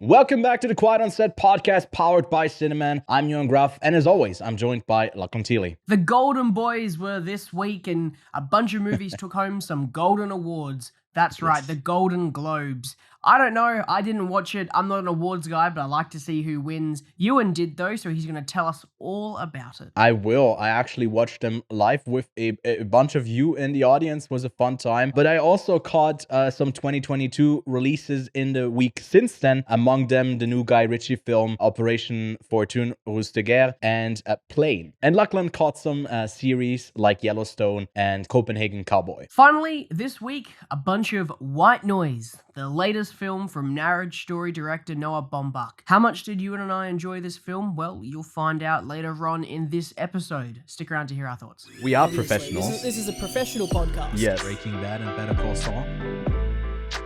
Welcome back to the Quiet on Set podcast powered by Cineman. I'm Ewan Gruff, and as always, I'm joined by Lachlan. The Golden Boys were this week, and a bunch of movies took home some golden awards. That's right, the Golden Globes. I don't know, I didn't watch it. I'm not an awards guy, but I like to see who wins. Ewan did though, so he's going to tell us all about it. I will. I actually watched them live with a bunch of you in the audience. It was a fun time. But I also caught some 2022 releases in the week since then. Among them, the new Guy Ritchie film, Operation Fortune, Ruse, guerre, and Plane. And Lachlan caught some series like Yellowstone and Copenhagen Cowboy. Finally, this week, a bunch of White Noise, the latest film from Marriage Story director Noah Baumbach. How much did Ewan and I enjoy this film? Well, you'll find out later on in this episode. Stick around to hear our thoughts. We are professionals. This is a professional podcast. Yes. Breaking Bad and Better Call Saul.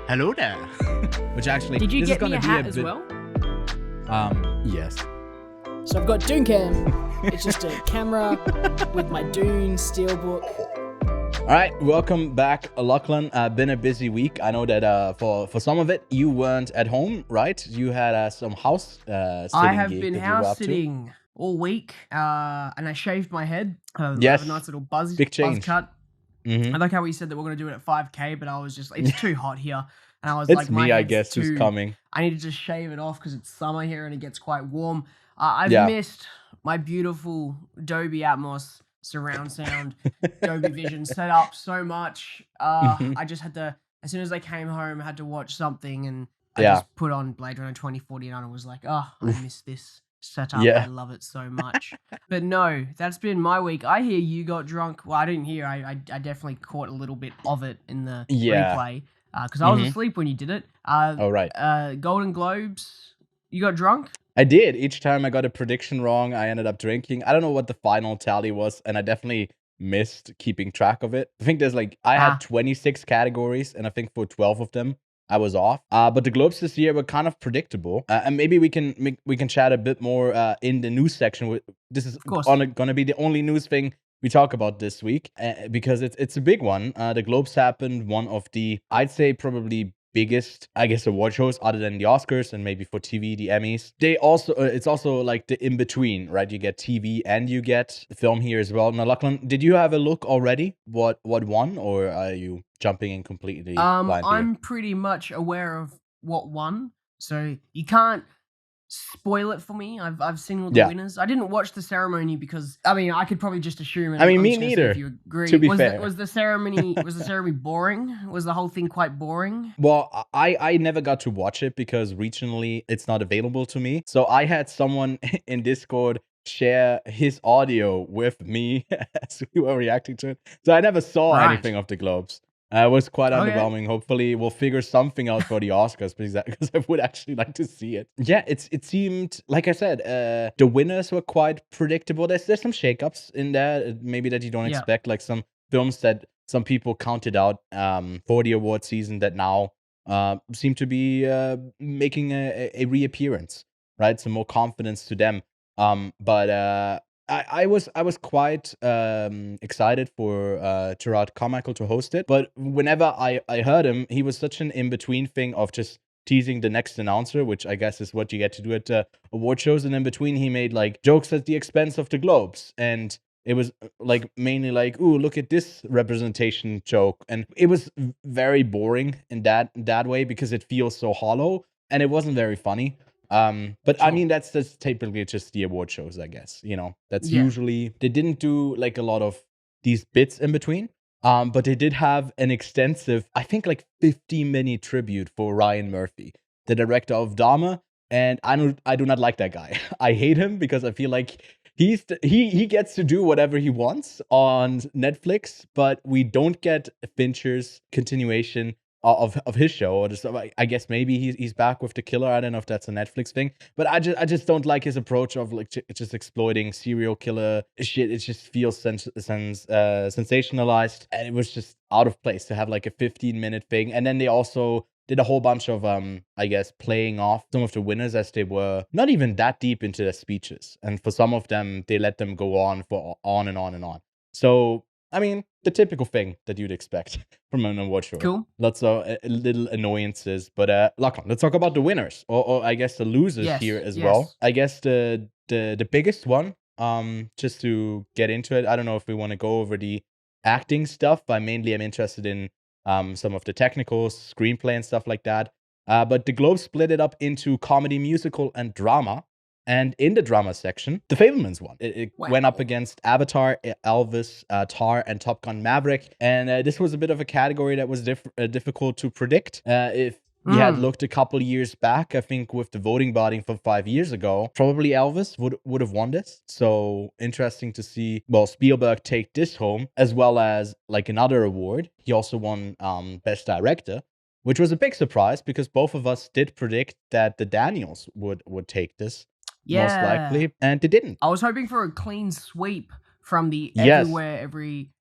Hello there. Which actually, Did you this get is me gonna a be hat as bit, well? Yes. So I've got Dooncam. It's just a camera with my Dune steelbook. All right, welcome back, Lachlan. Been a busy week. I know that for some of it, you weren't at home, right? You had some house sitting. I have gig been that you were up house to. sitting all week, and I shaved my head. I Yes. have a nice little buzz Big change. cut. Mhm. I like how we said that we're going to do it at 5K, but I was just, it's too hot here. And I was It's like, my me, I head's guess, who's too- coming. I need to just shave it off because it's summer here and it gets quite warm. I've Yeah. missed my beautiful Dolby Atmos surround sound, Dolby Vision setup so much. I just had to, as soon as I came home, I had to watch something, and I Yeah. just put on Blade Runner 2049 and was like, oh, I miss this setup. Yeah. I love it so much. But no, that's been my week. I hear you got drunk. Well, I didn't hear. I definitely caught a little bit of it in the Yeah. replay because I was Mhm. asleep when you did it. Oh, right. Golden Globes, you got drunk? I did. Each time I got a prediction wrong, I ended up drinking. I don't know what the final tally was, and I definitely missed keeping track of it. I think there's I had 26 categories, and I think for 12 of them, I was off. But the Globes this year were kind of predictable, and maybe we can chat a bit more in the news section. This is course. gonna be the only news thing we talk about this week because it's a big one. The Globes happened, one of the, I'd say, probably biggest, I guess, award shows other than the Oscars and maybe for TV, the Emmys. They also, it's also like the in-between, right? You get TV and you get the film here as well. Now, Lachlan, did you have a look already? What won, or are you jumping in completely blind here? I'm pretty much aware of what won, so you can't spoil it for me. I've seen all the Yeah. winners. I didn't watch the ceremony because I could probably just assume. And I mean, I'm me just gonna see neither, If you agree, to be was fair. was the ceremony boring? Was the whole thing quite boring? Well, I never got to watch it because regionally it's not available to me. So I had someone in Discord share his audio with me as we were reacting to it. So I never saw Right. anything of the Globes. It was quite Okay. underwhelming. Hopefully we'll figure something out for the Oscars because I would actually like to see it. Yeah, it seemed, like I said, the winners were quite predictable. There's some shakeups in there, maybe that you don't Yeah. expect, like some films that some people counted out for the award season that now seem to be making a reappearance, right? Some more confidence to them. But I was quite excited for Gerard Carmichael to host it. But whenever I heard him, he was such an in-between thing of just teasing the next announcer, which I guess is what you get to do at award shows. And in between, he made jokes at the expense of the Globes. And it was mainly ooh, look at this representation joke. And it was very boring in that way because it feels so hollow and it wasn't very funny. But I Sure. mean, that's typically just the award shows, I guess. That's Yeah. usually, they didn't do a lot of these bits in between. But they did have an extensive, I think 50-minute tribute for Ryan Murphy, the director of Dahmer. And I do not like that guy. I hate him because I feel like he gets to do whatever he wants on Netflix, but we don't get Fincher's continuation of his show. Or just, I guess maybe he's back with The Killer. I don't know if that's a Netflix thing, but I just don't like his approach of just exploiting serial killer shit. It just feels sensationalized, and it was just out of place to have a 15-minute thing. And then they also did a whole bunch of I guess playing off some of the winners as they were not even that deep into their speeches, and for some of them they let them go on for on and on and on. So I mean, the typical thing that you'd expect from an award show. Cool. Lots of little annoyances. But Lachlan, let's talk about the winners, or I guess the losers Yes, here as yes. well. I guess the biggest one, just to get into it, I don't know if we want to go over the acting stuff. I mainly am interested in some of the technicals, screenplay and stuff like that. But the Globe split it up into comedy, musical, and drama. And in the drama section, The Fabelmans won. It went up against Avatar, Elvis, Tar, and Top Gun Maverick. And this was a bit of a category that was difficult to predict. If we had looked a couple years back, I think with the voting body from 5 years ago, probably Elvis would have won this. So interesting to see, well, Spielberg take this home, as well as like another award. He also won Best Director, which was a big surprise because both of us did predict that the Daniels would take this. Yeah. Most likely, and they didn't. I was hoping for a clean sweep from the Yes.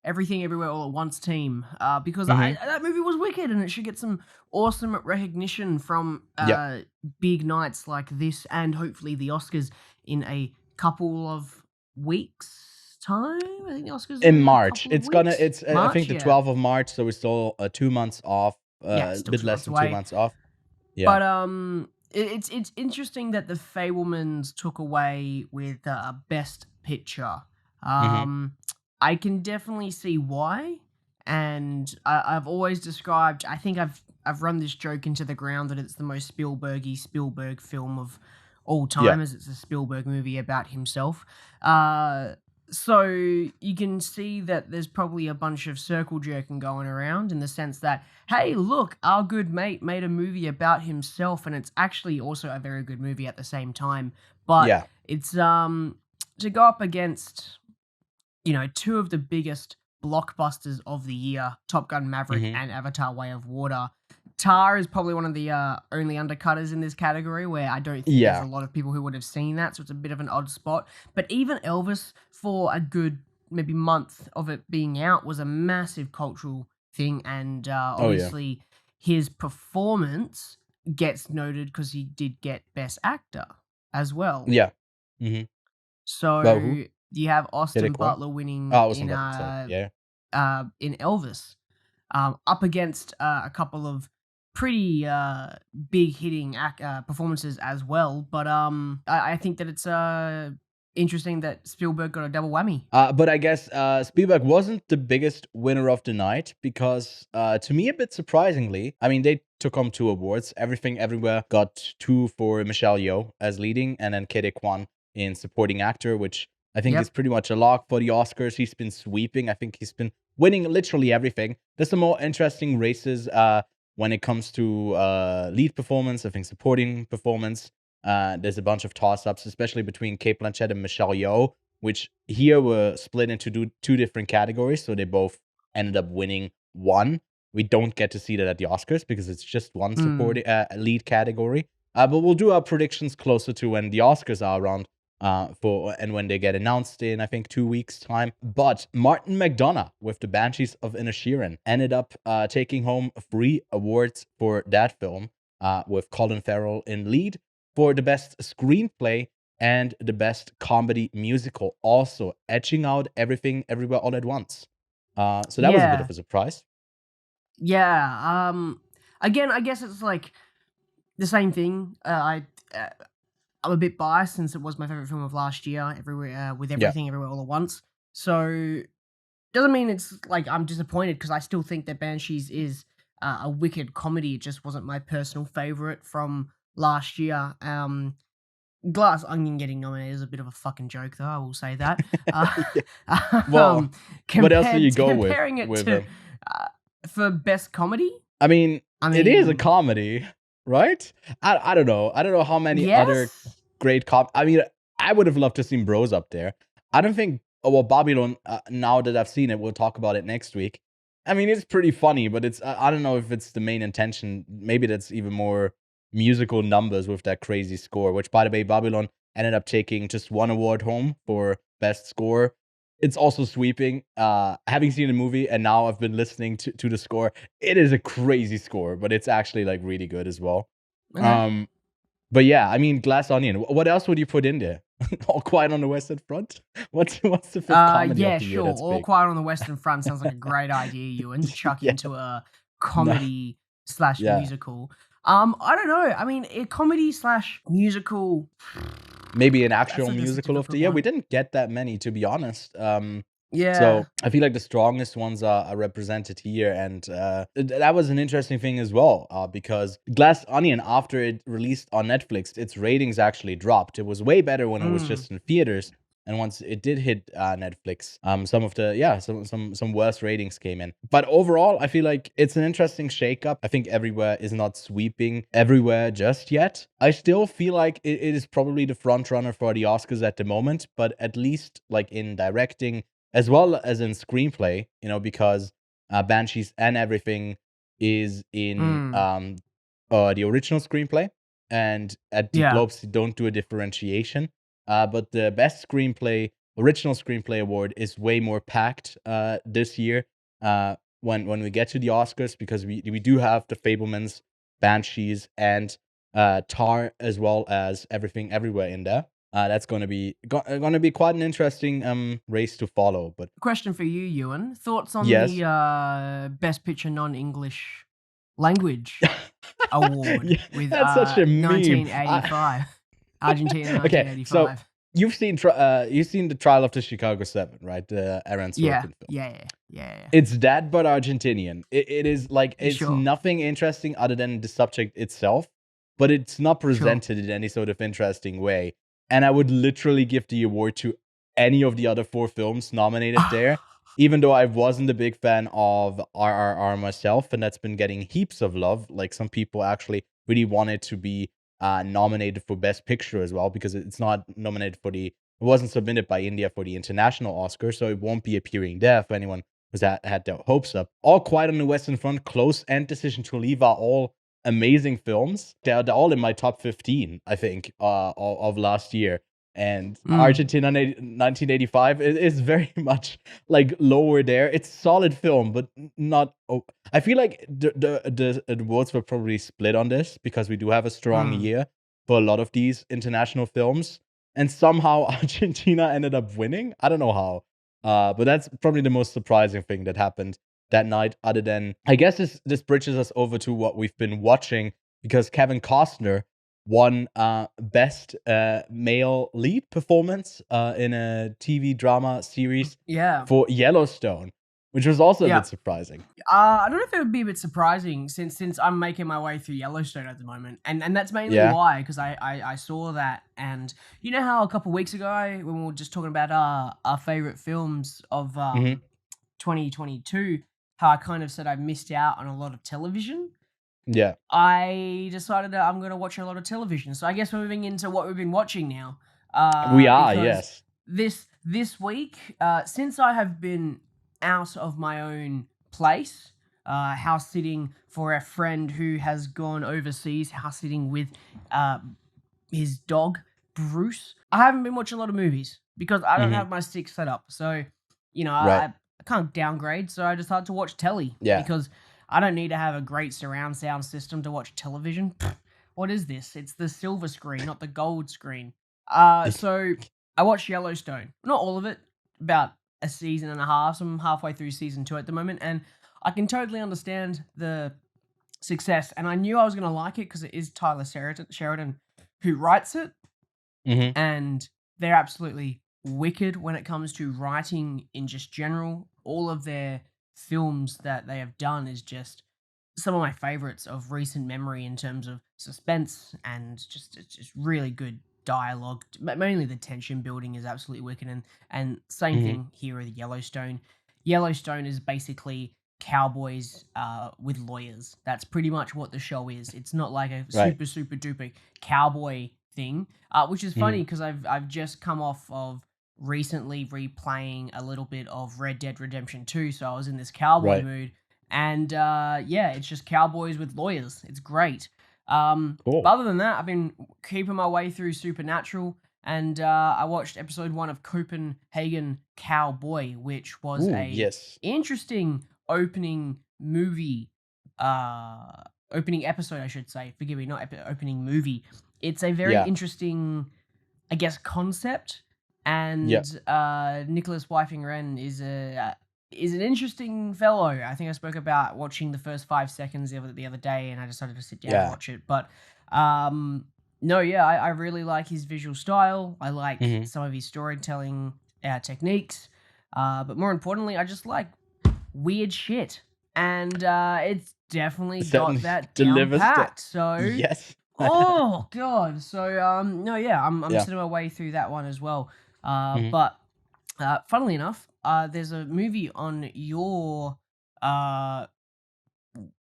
Everything Everywhere All at Once team, because Mhm. that movie was wicked and it should get some awesome recognition from Yeah. big nights like this and hopefully the Oscars in a couple of weeks' time. I think the Oscars In a March. couple of It's gonna. weeks. It's I March, think the yeah. 12th of March, so we're still 2 months off. Yeah, A still bit 2 less months than away. 2 months off. Yeah. But it's interesting that the Fabelmans took away with Best Picture. I can definitely see why, and I've always described. I think I've run this joke into the ground that it's the most Spielberg film of all time, as it's a Spielberg movie about himself. So you can see that there's probably a bunch of circle jerking going around in the sense that, hey, look, our good mate made a movie about himself, and it's actually also a very good movie at the same time. But Yeah. it's to go up against, two of the biggest blockbusters of the year, Top Gun Maverick and Avatar: Way of Water. Tar is probably one of the only undercutters in this category where I don't think there's a lot of people who would have seen that, so it's a bit of an odd spot. But even Elvis, for a good maybe month of it being out, was a massive cultural thing, and obviously his performance gets noted because he did get Best Actor as well. Yeah. Mm-hmm. So Well, who? you have Austin Derek Wong? Butler winning Oh, I was in about to say, yeah. in Elvis, up against a couple of pretty big hitting performances as well. But I think that it's interesting that Spielberg got a double whammy. But I guess Spielberg wasn't the biggest winner of the night because, to me, a bit surprisingly, I mean, they took home 2 awards. Everything Everywhere got 2 for Michelle Yeoh as leading, and then Ke Kwan in supporting actor, which I think is pretty much a lock for the Oscars. He's been sweeping. I think he's been winning literally everything. There's some more interesting races when it comes to lead performance. I think supporting performance. There's a bunch of toss-ups, especially between Cate Blanchett and Michelle Yeoh, which here were split into 2 different categories. So they both ended up winning 1. We don't get to see that at the Oscars because it's just one supporting lead category. But we'll do our predictions closer to when the Oscars are around. And when they get announced in, I think, 2 weeks' time. But Martin McDonagh with The Banshees of Inisherin ended up taking home 3 awards for that film, with Colin Farrell in lead for the best screenplay and the best comedy musical, also edging out Everything Everywhere All at Once. So that was a bit of a surprise. Yeah. Again, I guess it's like the same thing. I'm a bit biased since it was my favorite film of last year, everywhere with Everything Everywhere All at Once. So doesn't mean it's like I'm disappointed because I still think that Banshees is a wicked comedy. It just wasn't my personal favorite from last year. Glass Onion getting nominated is a bit of a fucking joke, though. I will say that. Well, what else do you go with? Comparing it to for best comedy. I mean, it is a comedy. Right? I don't know. I don't know how many other great I mean, I would have loved to see Bros up there. I don't think. Well, Babylon. Now that I've seen it, we'll talk about it next week. I mean, it's pretty funny, but it's. I don't know if it's the main intention. Maybe that's even more musical numbers with that crazy score. Which, by the way, Babylon ended up taking just 1 award home for best score. It's also sweeping. Having seen the movie and now I've been listening to the score, it is a crazy score, but it's actually like really good as well. But yeah, I mean, Glass Onion. What else would you put in there? All Quiet on the Western Front. What's the fifth comedy of Yeah, the year sure. that's All big? Quiet on the Western Front sounds like a great idea, Ewan, to chuck Yeah. into a No. comedy slash Yeah. musical. I don't know. I mean, a comedy slash musical. Maybe an That's actual a musical of the difficult year. We one. didn't get that many, to be honest. Yeah. So I feel like the strongest ones are represented here, and that was an interesting thing as well, because Glass Onion, after it released on Netflix, its ratings actually dropped. It was way better when it was Mm. just in theaters, and once it did hit Netflix, some worse ratings came in. But overall, I feel like it's an interesting shakeup. I think everywhere is not sweeping everywhere just yet. I still feel like it is probably the front runner for the Oscars at the moment, but at least like in directing as well as in screenplay, because Banshees and Everything is in Mm. the original screenplay, and at the Yeah. Globes they don't do a differentiation. But the best original screenplay award is way more packed this year. When we get to the Oscars, because we do have The Fablemans, Banshees, and Tar, as well as Everything Everywhere in there. That's going to be quite an interesting race to follow. But Question for you, Ewan. Thoughts on yes, the Best Picture Non-English Language Award yeah, with that's such a meme. 1985, Argentina, Okay, so 1985. you've seen the Trial of the Chicago 7, right? The Aaron Yeah, Sorkin film. yeah. It's that, but Argentinian. It is like, it's Sure, nothing interesting other than the subject itself, but it's not sure. presented in any sort of interesting way. And I would literally give the award to any of the other 4 films nominated there, even though I wasn't a big fan of RRR myself, and that's been getting heaps of love. Like, some people actually really wanted to be nominated for Best Picture as well, because it's not nominated it wasn't submitted by India for the international Oscar, so it won't be appearing there for anyone who's had their hopes up. All Quiet on the Western Front, Close, and Decision to Leave are all amazing films. They're all in my top 15, I think, of last year. And Mm. Argentina 1985 is very much like lower there. It's a solid film, but not. I feel like the awards were probably split on this, because we do have a strong Mm. year for a lot of these international films, and somehow Argentina ended up winning. I don't know how, but that's probably the most surprising thing that happened that night. Other than, I guess this bridges us over to what we've been watching, because Kevin Costner won best male lead performance in a TV drama series Yeah. for Yellowstone, which was also a Yeah. bit surprising. I don't know if it would be a bit surprising since I'm making my way through Yellowstone at the moment, and that's mainly Yeah. why, because I saw that, and you know how a couple weeks ago when we were just talking about our favorite films of Mhm. 2022, how I kind of said I missed out on a lot of television. Yeah. I decided that I'm going to watch a lot of television. So I guess we're moving into what we've been watching now. We are, Because yes. this week, since I have been out of my own place, house sitting for a friend who has gone overseas, house sitting with his dog Bruce, I haven't been watching a lot of movies because I don't Mhm. have my stick set up. So, Right. I can't downgrade. So I decided to watch telly Yeah. because I don't need to have a great surround sound system to watch television. What is this? It's the silver screen, not the gold screen. So I watched Yellowstone. Not all of it, about a season and a half. So I'm halfway through season 2 at the moment, and I can totally understand the success. And I knew I was going to like it because it is Tyler Sheridan who writes it, Mhm. and they're absolutely wicked when it comes to writing in just general. All of their films that they have done is just some of my favorites of recent memory in terms of suspense, and it's just really good dialogue. Mainly the tension building is absolutely wicked, and same Mhm. thing here with Yellowstone. Yellowstone is basically cowboys with lawyers. That's pretty much what the show is. It's not like a Right. super duper cowboy thing, which is funny Mhm. because I've just come off of recently replaying a little bit of Red Dead Redemption 2, so I was in this cowboy Right. mood, and yeah, it's just cowboys with lawyers. It's great. But Cool. other than that, I've been keeping my way through Supernatural, and I watched episode 1 of Copenhagen Cowboy, which was Ooh, a yes. interesting opening movie, opening episode, I should say. Forgive me, not opening movie. It's a very Yeah. interesting I guess, concept. And Nicholas Wifing Ren is an interesting fellow. I think I spoke about watching the first 5 seconds the other day, and I decided to sit down and watch it. But no, yeah, I really like his visual style. I like some of his storytelling techniques. But more importantly, I just like weird shit. And it's definitely got that down pat. So yes. Oh god. So no, yeah, I'm sitting my way through that one as well. But funnily enough, there's a movie on your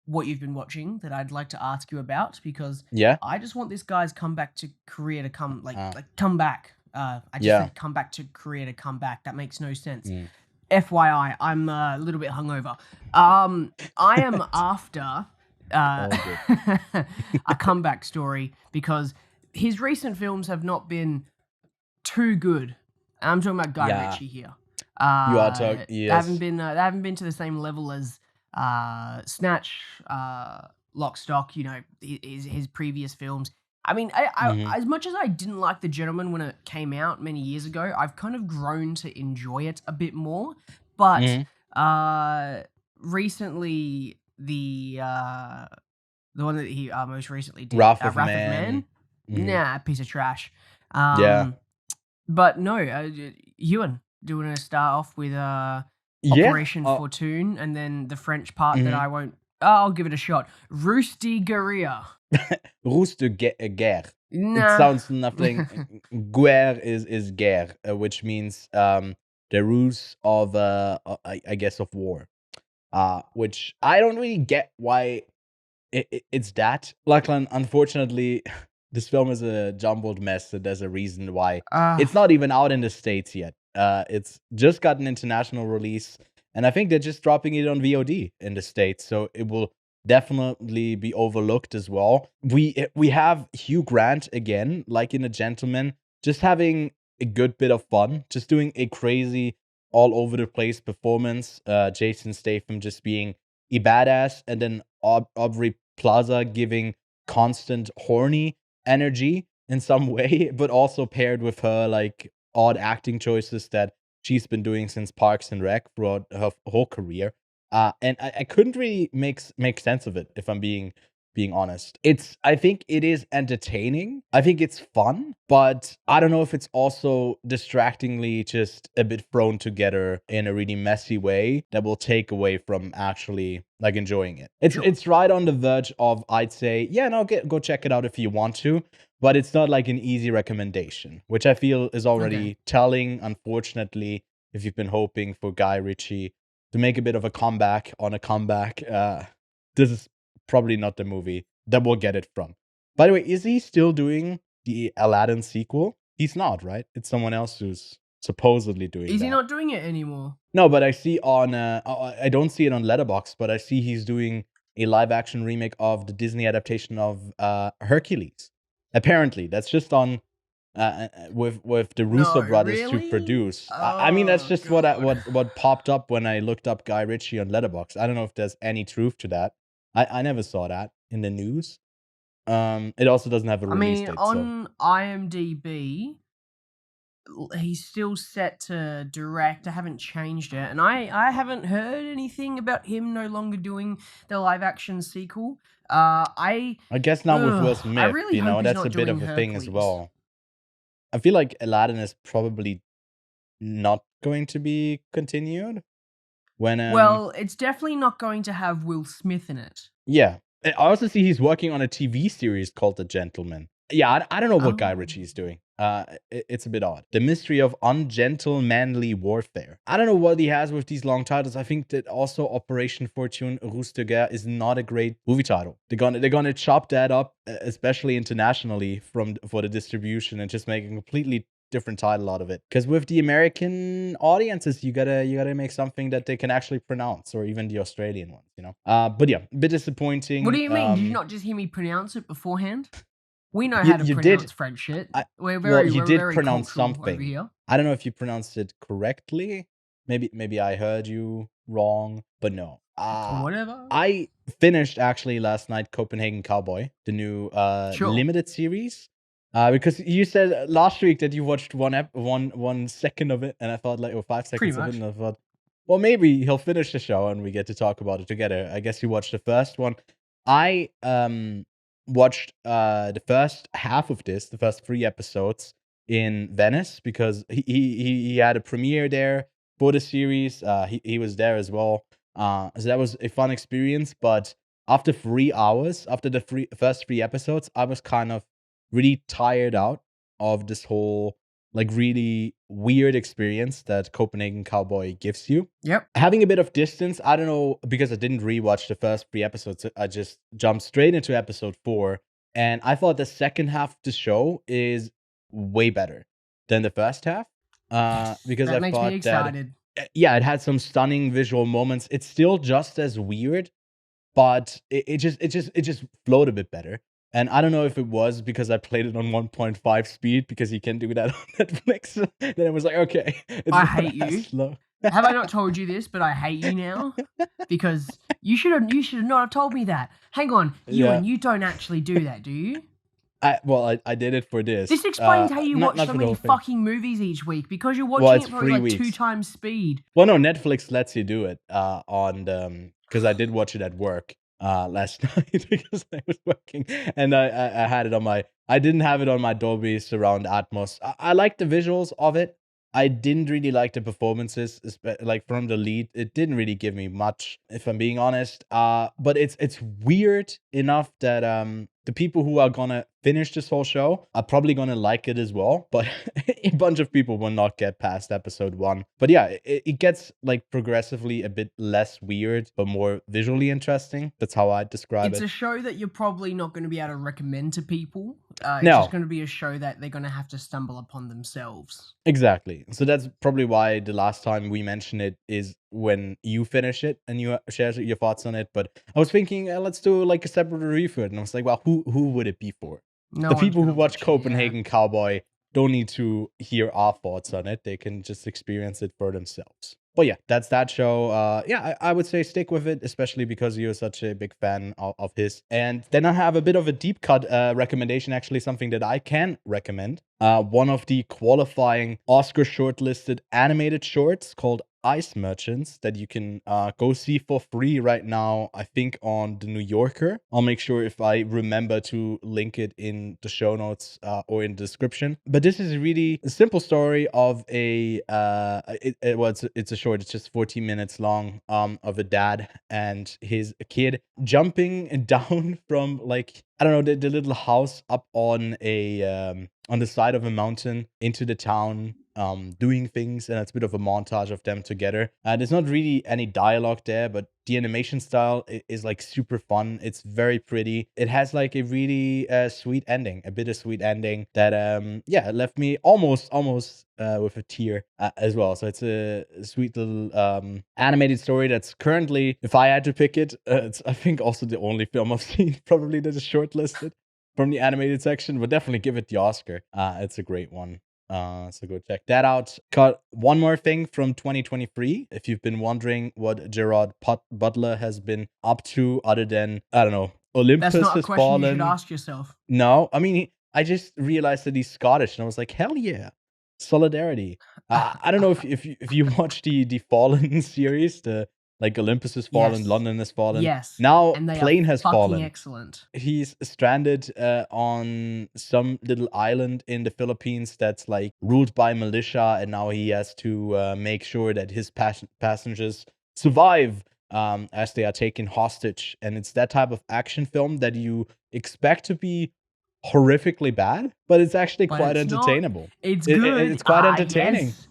what you've been watching that I'd like to ask you about, because I just want this guy's comeback to Korea to come come back. I just said come back to Korea to come back. That makes no sense. FYI, I'm a little bit hungover. I am after a comeback story, because his recent films have not been too good. I'm talking about Guy Ritchie here. You are talking. Yes. They haven't been to the same level as Snatch, Lock, Stock. You know, his previous films. I mean, I as much as I didn't like The Gentleman when it came out many years ago, I've kind of grown to enjoy it a bit more. But recently, the one that he most recently did, Wrath of Man. Nah, piece of trash. But no, Ewan, do you want to start off with Operation Fortune, and then the French part that I won't... I'll give it a shot. Ruse de guerre. Ruse de guerre. Nah. It sounds nothing. Guerre is guerre, which means the ruse of, I guess, of war. Which I don't really get why it's that. Lachlan, unfortunately, this film is a jumbled mess, so there's a reason why it's not even out in the States yet. It's just got an international release, and I think they're just dropping it on VOD in the States, so it will definitely be overlooked as well. We have Hugh Grant again, like in A Gentleman, just having a good bit of fun, just doing a crazy, all over the place performance. Jason Statham just being a badass, and then Aubrey Plaza giving constant horny energy in some way, but also paired with her like odd acting choices that she's been doing since Parks and Rec throughout her whole career. And I couldn't really make sense of it, if I'm being honest. I think it is entertaining. I think it's fun, but I don't know if it's also distractingly just a bit thrown together in a really messy way that will take away from actually like enjoying it. It's right on the verge of, I'd say, go check it out if you want to, but it's not like an easy recommendation, which I feel is already telling, unfortunately, if you've been hoping for Guy Ritchie to make a bit of a comeback on a comeback. This is probably not the movie that we'll get it from. By the way, is he still doing the Aladdin sequel? He's not, right? It's someone else who's supposedly doing it. Is he not doing it anymore? No, but I see on... I don't see it on Letterboxd, but I see he's doing a live-action remake of the Disney adaptation of Hercules. Apparently. That's just on... with the Russo brothers to produce. I mean, that's just what popped up when I looked up Guy Ritchie on Letterboxd. I don't know if there's any truth to that. I never saw that in the news. It also doesn't have a release date. On IMDb, he's still set to direct. I haven't changed it, and I haven't heard anything about him no longer doing the live action sequel. I guess not with Will Smith. Really that's a bit of a thing as well. I feel like Aladdin is probably not going to be continued. Well, it's definitely not going to have Will Smith in it. Yeah. I also see he's working on a TV series called The Gentleman. Yeah, I don't know what Guy Ritchie is doing. It's a bit odd. The Mystery of Ungentlemanly Warfare. I don't know what he has with these long titles. I think that also Operation Fortune, Ruse de guerre is not a great movie title. They're gonna chop that up, especially internationally for the distribution, and just make a completely different title out of it. Because with the American audiences, you gotta make something that they can actually pronounce, or even the Australian ones, But yeah, a bit disappointing. What do you mean? Did you not just hear me pronounce it beforehand? We know how to pronounce French shit. You did pronounce something. I don't know if you pronounced it correctly. Maybe I heard you wrong, but no. Whatever. I finished actually last night Copenhagen Cowboy, the new limited series. Because you said last week that you watched one second of it, and I thought, like, or 5 Pretty seconds of it, much. and I thought, well, maybe he'll finish the show and we get to talk about it together. I guess you watched the first one. I watched the first half of this, the first 3 episodes in Venice, because he had a premiere there for the series. He was there as well. So that was a fun experience. But after 3 hours, after the first 3 episodes, I was kind of really tired out of this whole, like, really weird experience that Copenhagen Cowboy gives you. Yep. Having a bit of distance, I don't know, because I didn't rewatch the first 3 episodes, I just jumped straight into episode 4, and I thought the second half of the show is way better than the first half. Because That I makes me thought that, excited. yeah, it had some stunning visual moments. It's still just as weird, but it just flowed a bit better. And I don't know if it was because I played it on 1.5 speed, because you can do that on Netflix. Then I was like, okay, it's I not hate as you. slow. Have I not told you this? But I hate you now because you should have not have told me that. Hang on, Ewan, you don't actually do that, do you? I did it for this. This explains how you watch not so for the many whole thing. fucking movies each week, because you're Well, watching it's it probably 3 like 2 weeks. times speed. Well, no, Netflix lets you do it on the, because I did watch it at work last night because I was working, and I had it on my. I didn't have it on my Dolby Surround Atmos. I like the visuals of it. I didn't really like the performances, like from the lead. It didn't really give me much, if I'm being honest. But it's weird enough that the people who are gonna finish this whole show are probably gonna like it as well. But a bunch of people will not get past episode 1. But yeah, it gets, like, progressively a bit less weird, but more visually interesting. That's how I describe It's it. a show that you're probably not going to be able to recommend to people. It's No. just going to be a show that they're going to have to stumble upon themselves. Exactly. So that's probably why the last time we mentioned it is when you finish it and you share your thoughts on it. But I was thinking, let's do, like, a separate review for it. And I was like, well, who would it be for? No The one's people who gonna watch watch it, Copenhagen Cowboy don't need to hear our thoughts on it. They can just experience it for themselves. But yeah, that's that show. Yeah, I would say stick with it, especially because you're such a big fan of his. And then I have a bit of a deep cut recommendation, actually, something that I can recommend. One of the qualifying Oscar shortlisted animated shorts called Ice Merchants that you can go see for free right now, I think, on The New Yorker. I'll make sure if I remember to link it in the show notes or in the description. But this is really a simple story of a it's a short. It's just 14 minutes long, of a dad and his kid jumping down from, like, I don't know, the little house up on the side of a mountain into the town, doing things, and it's a bit of a montage of them together. There's not really any dialogue there, but the animation style is like super fun. It's very pretty. It has, like, a really sweet ending, a bittersweet ending that yeah, left me almost with a tear as well. So it's a sweet little animated story that's currently, if I had to pick it, it's, I think, also the only film I've seen probably that is shortlisted from the animated section, but definitely give it the Oscar. It's a great one. So go check that out. Got one more thing from 2023. If you've been wondering what Gerard Butler has been up to, other than, I don't know, Olympus That's not a has question fallen. you should ask yourself. No, I mean, I just realized that he's Scottish, and I was like, hell yeah, solidarity. I don't know if you watch the Fallen series, the, like, Olympus has fallen, Yes. London has fallen. Yes. Now And they Plane are has fucking fallen. excellent. He's stranded on some little island in the Philippines that's, like, ruled by militia, and now he has to make sure that his passengers survive as they are taken hostage. And it's that type of action film that you expect to be horrifically bad, but it's actually But quite it's not. entertainable. It's good. It's quite entertaining. Yes.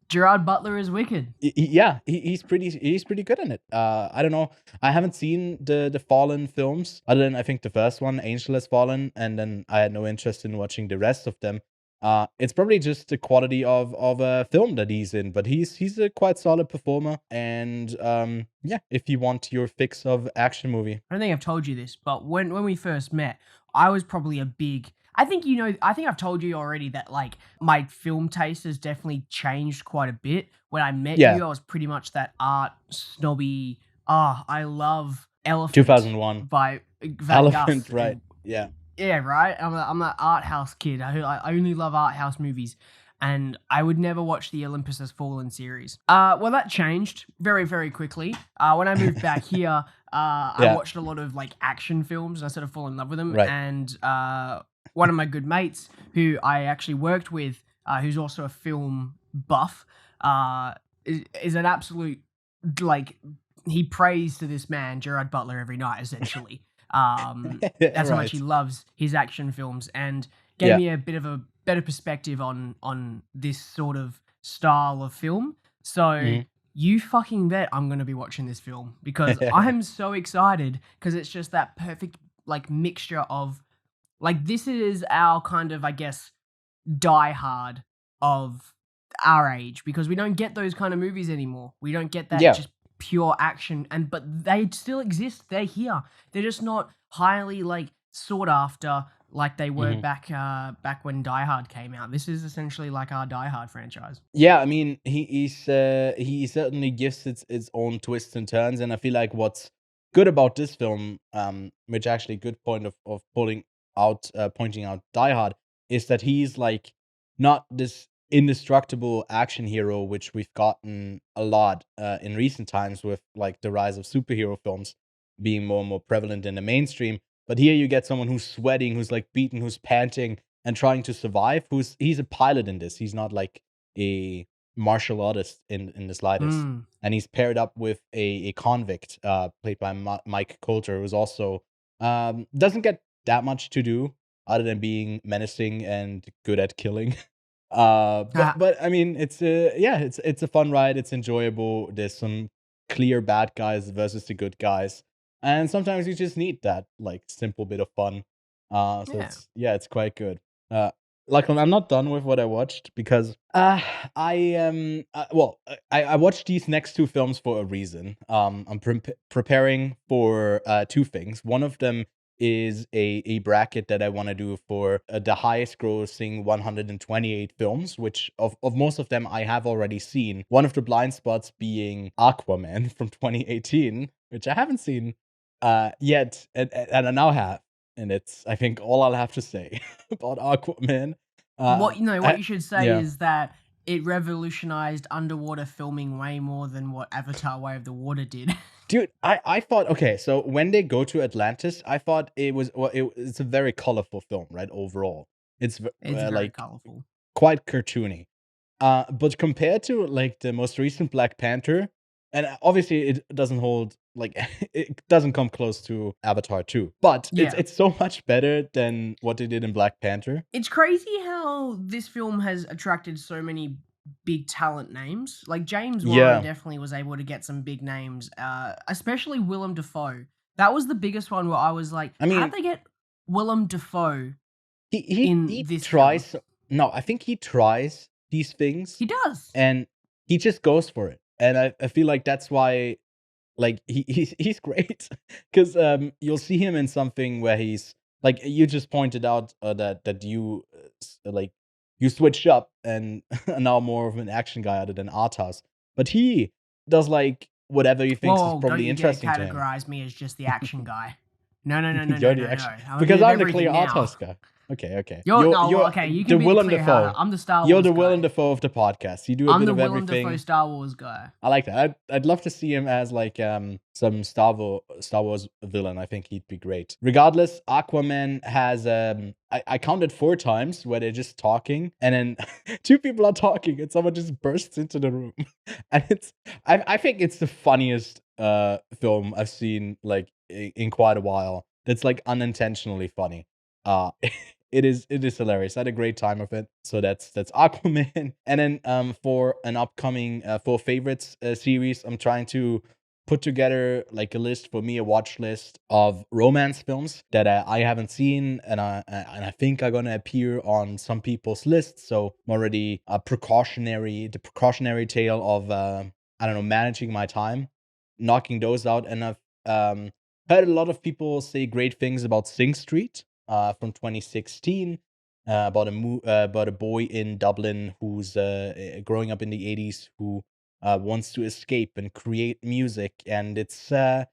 Gerard Butler is wicked. Yeah, he's pretty good in it. I don't know. I haven't seen the Fallen films, other than, I think, the first one, Angel Has Fallen, and then I had no interest in watching the rest of them. It's probably just the quality of a film that he's in, but he's a quite solid performer. And yeah, if you want your fix of action movie. I don't think I've told you this, but when we first met, I was probably a big... I think I've told you already that, like, my film taste has definitely changed quite a bit. When I met you, I was pretty much that art snobby. I love Elephant 2001. by Van Elephant, Gogh. right? Yeah. Yeah, right. I'm that art house kid. I only love art house movies, and I would never watch the Olympus Has Fallen series. Well, that changed very, very quickly. When I moved back here, I Yeah, watched a lot of like action films. And I sort of fall in love with them, right. and one of my good mates who I actually worked with, who's also a film buff, is an absolute like he prays to this man Gerard Butler every night, essentially. That's how much he Right. loves his action films, and gave Yeah. me a bit of a better perspective on this sort of style of film. So Mhm. you fucking bet I'm gonna be watching this film because I'm so excited because it's just that perfect like mixture of like this is our kind of I guess Die Hard of our age because we don't get those kind of movies anymore. We don't get that Yeah. just pure action but they still exist. They're here. They're just not highly like sought after like they were Mhm. back when Die Hard came out. This is essentially like our Die Hard franchise. Yeah, I mean, he certainly gives its own twists and turns, and I feel like what's good about this film, which actually good point of pointing out Die Hard, is that he's like not this indestructible action hero, which we've gotten a lot in recent times with like the rise of superhero films being more and more prevalent in the mainstream. But here you get someone who's sweating, who's like beaten, who's panting, and trying to survive. He's a pilot in this. He's not like a martial artist in the slightest. Mm. And he's paired up with a convict, played by Mike Coulter, who's also doesn't get that much to do other than being menacing and good at killing. Ah, But I mean, it's a fun ride. It's enjoyable. There's some clear bad guys versus the good guys, and sometimes you just need that like simple bit of fun. So yeah. it's quite good. Uh, like I'm not done with what I watched because I watched these next two films for a reason. I'm preparing for two things. One of them is a bracket that I want to do for the highest grossing 128 films, which of most of them I have already seen. One of the blind spots being Aquaman from 2018, which I haven't seen yet, and I now have. And it's, I think, all I'll have to say about Aquaman. What what I, you should say yeah. is that it revolutionized underwater filming way more than what Avatar Way of the Water did. Dude, I thought, okay, so when they go to Atlantis, I thought it's a very colorful film, right? Overall, it's It's very like colorful. quite cartoony. But compared to like the most recent Black Panther, and obviously it doesn't hold like it doesn't come close to Avatar 2, but Yeah. it's so much better than what they did in Black Panther. It's crazy how this film has attracted so many big talent names. Like James Wan Yeah, definitely was able to get some big names, especially Willem Dafoe. That was the biggest one where I was like, I how'd mean, they get Willem Dafoe in he this film? tries. No, I think he tries these things He does. and he just goes for it. And I feel like that's why like he's great because you'll see him in something where he's like you just pointed out that you like you switched up and are now more of an action guy other than Arthas, but he does like whatever he thinks is Whoa, don't probably you dare interesting to him. categorize me as just the action guy. No, no, no, no, no, You're the no, no. action I'm a bit because of I'm the clear everything now. Arthas guy. Okay. You're no, well, You're okay. You the can be the Willem clear Dafoe. Dafoe. I'm the Star You're Wars the guy. Willem Dafoe of the podcast. You do a I'm bit the of Willem Dafoe everything. Star Wars guy. I like that. I'd love to see him as like some Star Wars villain. I think he'd be great. Regardless, Aquaman has I counted 4 times where they're just talking, and then 2 people are talking, and someone just bursts into the room, and I think it's the funniest film I've seen like in quite a while. That's like unintentionally funny. Uh, it is hilarious. I had a great time with it. So that's Aquaman. And then for an upcoming for favorites series, I'm trying to put together like a list for me, a watch list of romance films that I haven't seen, and I think are gonna appear on some people's lists. So I'm already the precautionary tale of I don't know, managing my time, knocking those out, and I've heard a lot of people say great things about Sing Street from 2016, about a boy in Dublin who's growing up in the 80s who wants to escape and create music, and it's a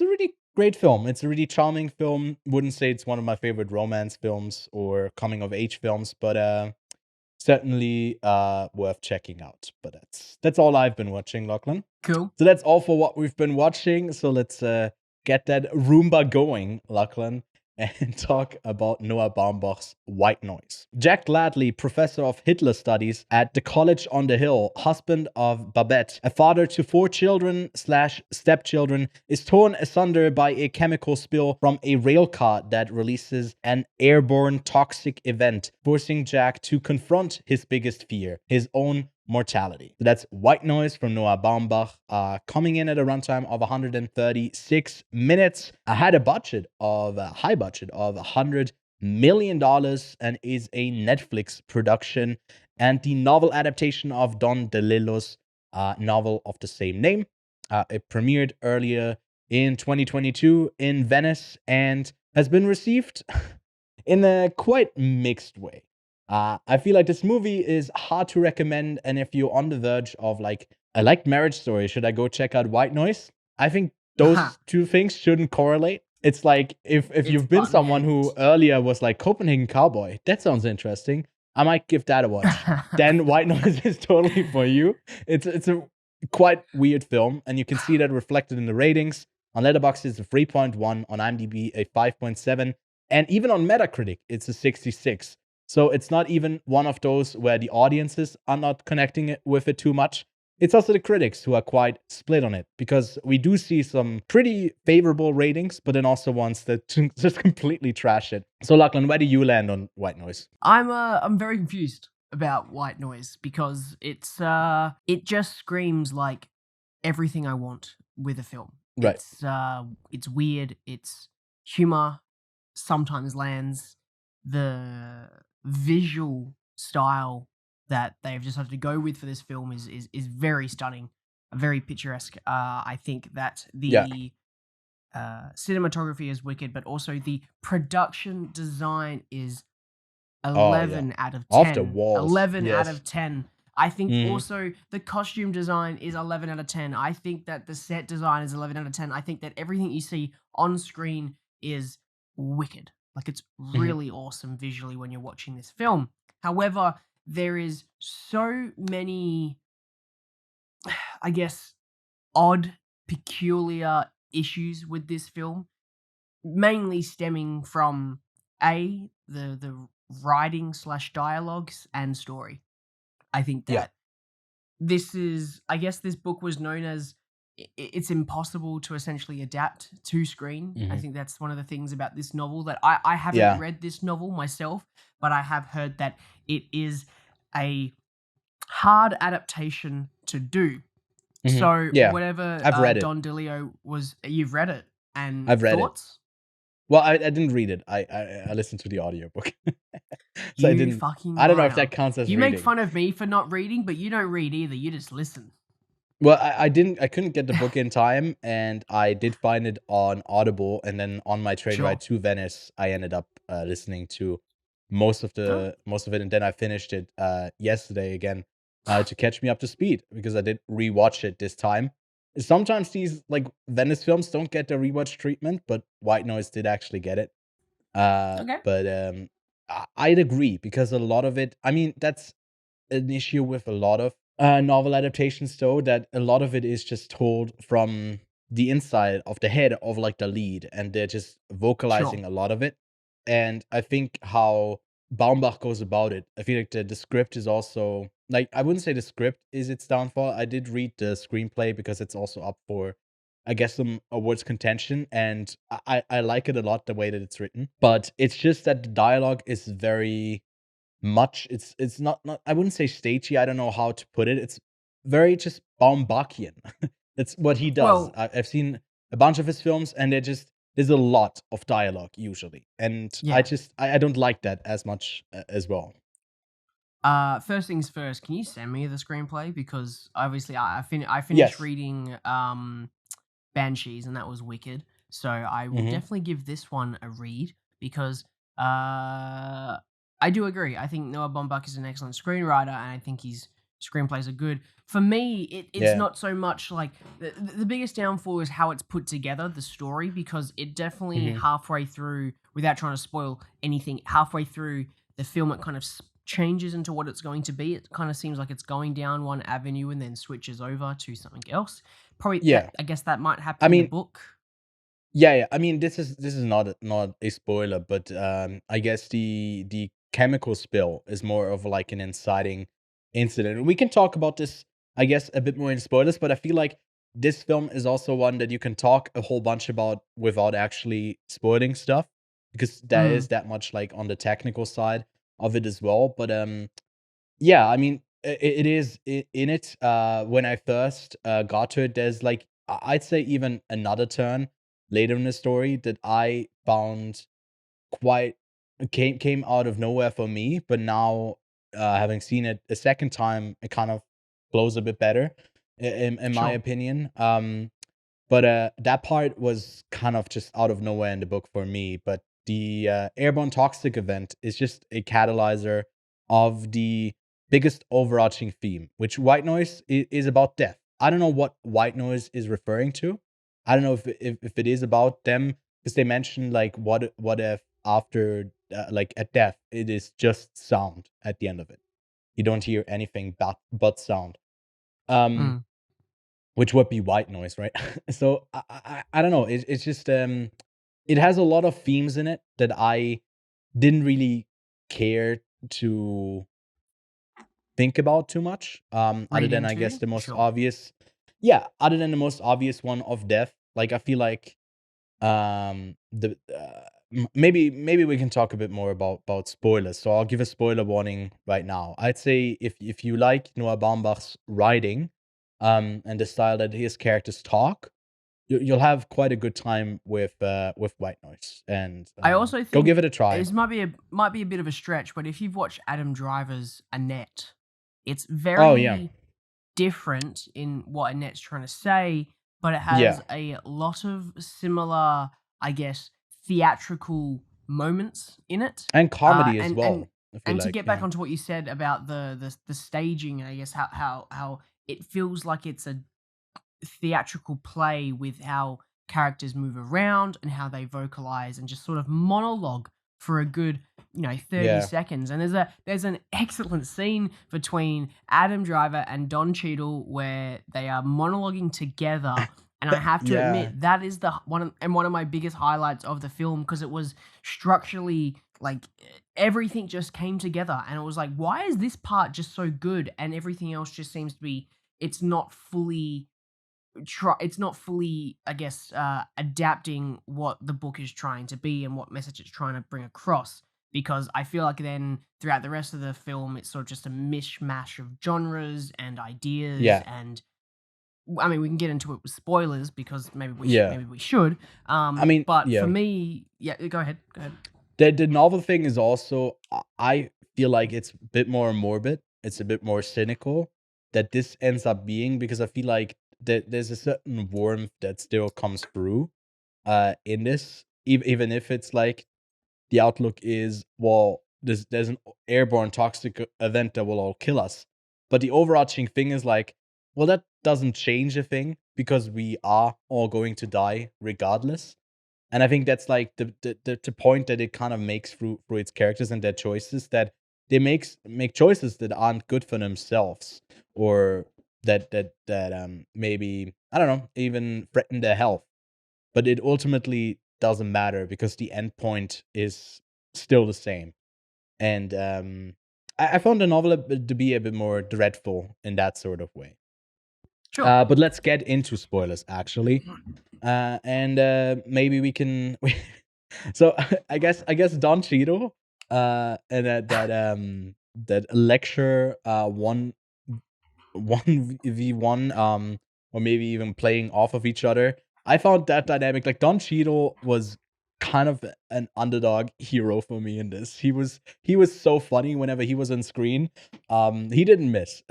really great film. It's a really charming film. Wouldn't say it's one of my favorite romance films or coming of age films, but certainly worth checking out. But that's all I've been watching, Lachlan. Cool. So that's all for what we've been watching. So let's get that Roomba going, Lachlan, and talk about Noah Baumbach's White Noise. Jack Gladley, professor of Hitler studies at the College on the Hill, husband of Babette, a father to 4 children/stepchildren, is torn asunder by a chemical spill from a rail car that releases an airborne toxic event, forcing Jack to confront his biggest fear, his own mortality. So that's White Noise from Noah Baumbach, coming in at a runtime of 136 minutes. I had a high budget of $100 million and is a Netflix production and the novel adaptation of Don DeLillo's novel of the same name. It premiered earlier in 2022 in Venice and has been received in a quite mixed way. I feel like this movie is hard to recommend, and if you're on the verge of like, I like Marriage Story, should I go check out White Noise? I think those two things shouldn't correlate. It's like if you've been someone who earlier was like Copenhagen Cowboy, that sounds interesting, I might give that a watch. Then White Noise is totally for you. It's a quite weird film, and you can see that reflected in the ratings. On Letterboxd, it's a 3.1, on IMDb a 5.7, and even on Metacritic, it's a 66. So it's not even one of those where the audiences are not connecting with it too much. It's also the critics who are quite split on it, because we do see some pretty favorable ratings, but then also ones that just completely trash it. So Lachlan, where do you land on White Noise? I'm very confused about White Noise because it just screams like everything I want with a film. Right. It's weird. It's humor. Sometimes lands. The visual style that they've decided to go with for this film is very stunning, very picturesque. I think that the cinematography is wicked, but also the production design is 11 out of 10. Off the walls. 11 out of 10. I think also the costume design is 11 out of 10. I think that the set design is 11 out of 10. I think that everything you see on screen is wicked. Like, it's really awesome visually when you're watching this film. However, there is so many, I guess, odd, peculiar issues with this film, mainly stemming from the writing / dialogues and story. I think that this book was known as it's impossible to essentially adapt to screen. I think that's one of the things about this novel that I haven't read this novel myself, but I have heard that it is a hard adaptation to do. So whatever I've read Don DeLillo was, you've read it, and I've read thoughts? it. Well, I didn't read it. I listened to the audiobook. So You fucking I don't know if liar. that counts as You reading. make fun of me for not reading, but you don't read either. You just listen. Well, I couldn't get the book in time, and I did find it on Audible, and then on my train ride to Venice, I ended up listening to most of it, and then I finished it yesterday again to catch me up to speed, because I did rewatch it this time. Sometimes these like Venice films don't get the rewatch treatment, but White Noise did actually get it. But I'd agree, because a lot of it, I mean, that's an issue with a lot of novel adaptations, though, that a lot of it is just told from the inside of the head of like the lead, and they're just vocalizing a lot of it. And I think how Baumbach goes about it, I feel like the script is also, like, I wouldn't say the script is its downfall. I did read the screenplay because it's also up for, I guess, some awards contention, and I like it a lot the way that it's written. But it's just that the dialogue is very much, it's not I wouldn't say stagey, I don't know how to put it. It's very just Baumbachian. It's what he does. Well, I've seen a bunch of his films, and there's a lot of dialogue usually, and I don't like that as much as well. First things first, can you send me the screenplay? Because obviously I finished reading Banshees, and that was wicked. So I will definitely give this one a read, because I do agree. I think Noah Baumbach is an excellent screenwriter, and I think he's screenplays are good. For me, it's Yeah. not so much like the biggest downfall is how it's put together, the story, because it definitely Mhm. halfway through, without trying to spoil anything, halfway through the film, it kind of changes into what it's going to be. It kind of seems like it's going down one avenue and then switches over to something else. Probably, Yeah. I guess that might happen I in the mean, book. yeah. I mean, this is not a spoiler, but I guess the chemical spill is more of like an inciting incident. And we can talk about this, I guess, a bit more in spoilers. But I feel like this film is also one that you can talk a whole bunch about without actually spoiling stuff, because there Mm, is that much like on the technical side of it as well. But yeah, I mean, it is in it. When I first got to it, there's like I'd say even another turn later in the story that I found quite came out of nowhere for me. But now, having seen it a second time, it kind of flows a bit better, in my sure. opinion. But that part was kind of just out of nowhere in the book for me. But the airborne toxic event is just a catalyzer of the biggest overarching theme, which white noise is about death. I don't know what white noise is referring to. I don't know if it is about them, because they mentioned like what if after like at death it is just sound at the end of it. You don't hear anything but sound. Um, Mm. which would be white noise, right? So I don't know. It's just it has a lot of themes in it that I didn't really care to think about too much. Other Read than I guess into? the most Sure. obvious, yeah. Other than the most obvious one of death, like I feel like the maybe we can talk a bit more about spoilers. So I'll give a spoiler warning right now. I'd say if you like Noah Baumbach's writing, and the style that his characters talk, you'll have quite a good time with white noise, and I also go give think it a try. this might be a bit of a stretch, but if you've watched Adam Driver's Annette, it's Oh yeah, very different in what Annette's trying to say, but it yeah, has a lot of similar, I guess, theatrical moments in it. and Uh, comedy as and and well. I feel and to like get back yeah, onto what you said about the staging, I guess how it feels like it's a theatrical play with how characters move around and how they vocalize and just sort of monologue for a good 30 yeah, seconds. And there's an excellent scene between Adam Driver and Don Cheadle where they are monologuing together, and I have to yeah, admit that is the one of my biggest highlights of the film, because it was structurally like everything just came together, and it was like, why is this part just so good and everything else just seems to be, it's not fully it's not fully, I guess, adapting what the book is trying to be and what message it's trying to bring across. Because I feel like then throughout the rest of the film, it's sort of just a mishmash of genres and ideas. yeah, And I mean, we can get into it with spoilers because yeah. maybe we should. I mean, But for yeah. me, yeah, go ahead, go ahead. The novel thing is also I feel like it's a bit more morbid. It's a bit more cynical that this ends up being, because I feel like that there's a certain warmth that still comes through in this, even if it's like the outlook is, well, there's an airborne toxic event that will all kill us. But the overarching thing is like, well, that doesn't change a thing because we are all going to die regardless. And I think that's like the point that it kind of makes through its characters and their choices, that they make choices that aren't good for themselves, or that maybe, I don't know, even threaten their health. But it ultimately doesn't matter because the end point is still the same. And I found the novel to be a bit more dreadful in that sort of way. Sure. But let's get into spoilers, actually. And maybe we can. So I guess Don Cheadle, and that lecture, 1v1, or maybe even playing off of each other. I found that dynamic, like Don Cheadle was kind of an underdog hero for me in this. He was so funny whenever he was on screen. He didn't miss.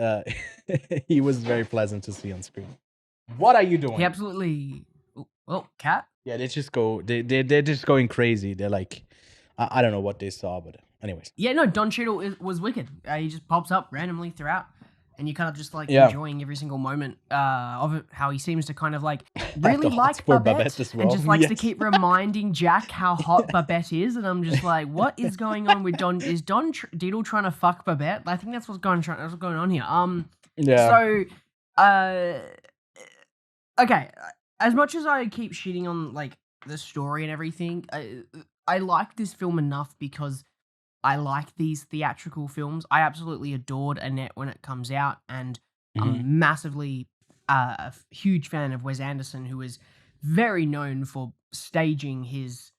He was very pleasant to see on screen. What are you He doing? absolutely. Well, Cat. Yeah, they just go. They're just going crazy. They're like, I don't know what they saw, but anyways. Yeah, no, Don Cheadle was wicked. He just pops up randomly throughout. and you're kind of just like Yeah. enjoying every single moment of it, how he seems to kind of like Have really the hots like for Babette, as and well. just likes to Yes. keep reminding Jack how hot Babette is, and I'm just like, what is going on with Don? Is Don Diddle trying to fuck Babette? I think that's what's going on here. Yeah. So, okay, as much as I keep shitting on like the story and everything, I like this film enough because I like these theatrical films. I absolutely adored Annette when it comes out, and Mhm. I'm massively a huge fan of Wes Anderson, who is very known for staging his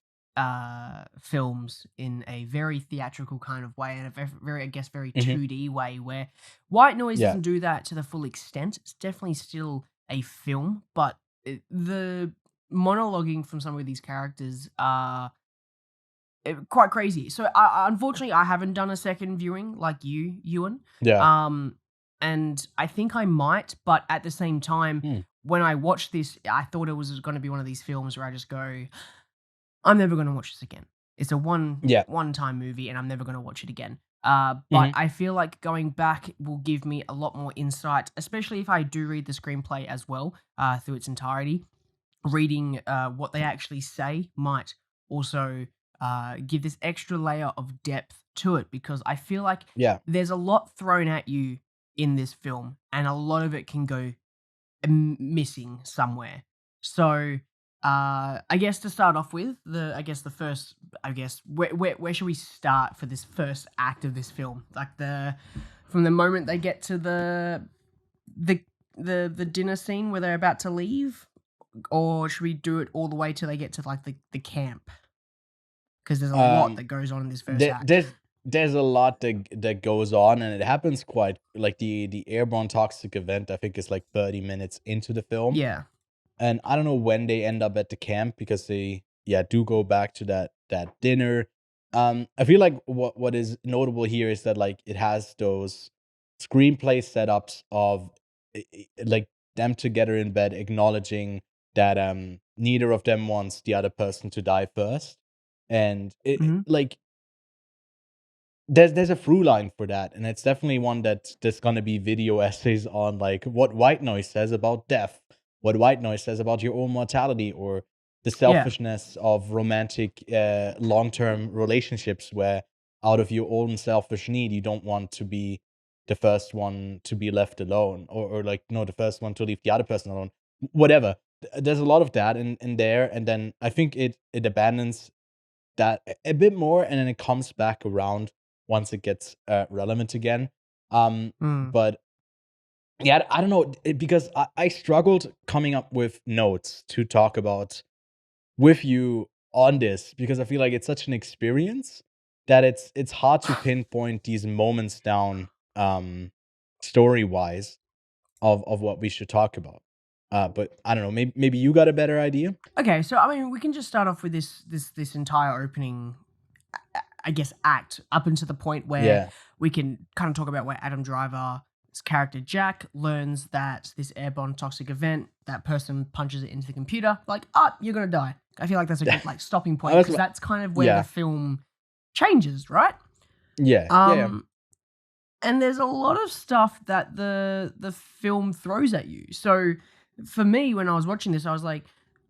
films in a very theatrical kind of way, and a very, I guess, very Mhm. 2D way, where White Noise Yeah. doesn't do that to the full extent. It's definitely still a film, but the monologuing from some of these characters are quite crazy. So, unfortunately, I haven't done a second viewing like you, Ewan. Yeah. And I think I might, but at the same time, Hmm. when I watched this, I thought it was going to be one of these films where I just go, I'm never going to watch this again. It's a Yeah. one-time movie, and I'm never going to watch it again. Mhm. But I feel like going back will give me a lot more insight, especially if I do read the screenplay as well through its entirety. Reading what they actually say might also give this extra layer of depth to it, because I feel like Yeah. there's a lot thrown at you in this film, and a lot of it can go missing somewhere. So, I guess to start off with, the first, where should we start for this first act of this film? Like from the moment they get to the dinner scene where they're about to leave, or should we do it all the way till they get to like the camp? Because there's a lot that goes on in this first act. There's a lot that goes on, and it happens quite like the airborne toxic event. I think is like 30 minutes into the film, Yeah. and I don't know when they end up at the camp because they do go back to that dinner. I feel like what is notable here is that like it has those screenplay setups of like them together in bed acknowledging that neither of them wants the other person to die first, and Mhm. like there's a through line for that, and it's definitely one that there's gonna be video essays on, like what White Noise says about death, what White Noise says about your own mortality, or the Yeah. selfishness of romantic long-term relationships, where out of your own selfish need you don't want to be the first one to be left alone, or like no, the first one to leave the other person alone. Whatever. There's a lot of that in there, and then I think it abandons that a bit more, and then it comes back around once it gets relevant again. Mm. But yeah, I don't know, because I struggled coming up with notes to talk about with you on this, because I feel like it's such an experience that it's hard to pinpoint these moments down, story wise, of what we should talk about. But I don't know, maybe you got a better idea. Okay, so I mean, we can just start off with this entire opening, I guess, act up until the point where Yeah. we can kind of talk about where Adam Driver's character Jack learns that this airborne toxic event, that person punches it into the computer, like, you're gonna die. I feel like that's a good like stopping point, That's because what- that's kind of where yeah. the film changes, right? Yeah. And there's a lot of stuff that the film throws at you. So for me, when I was watching this, I was like,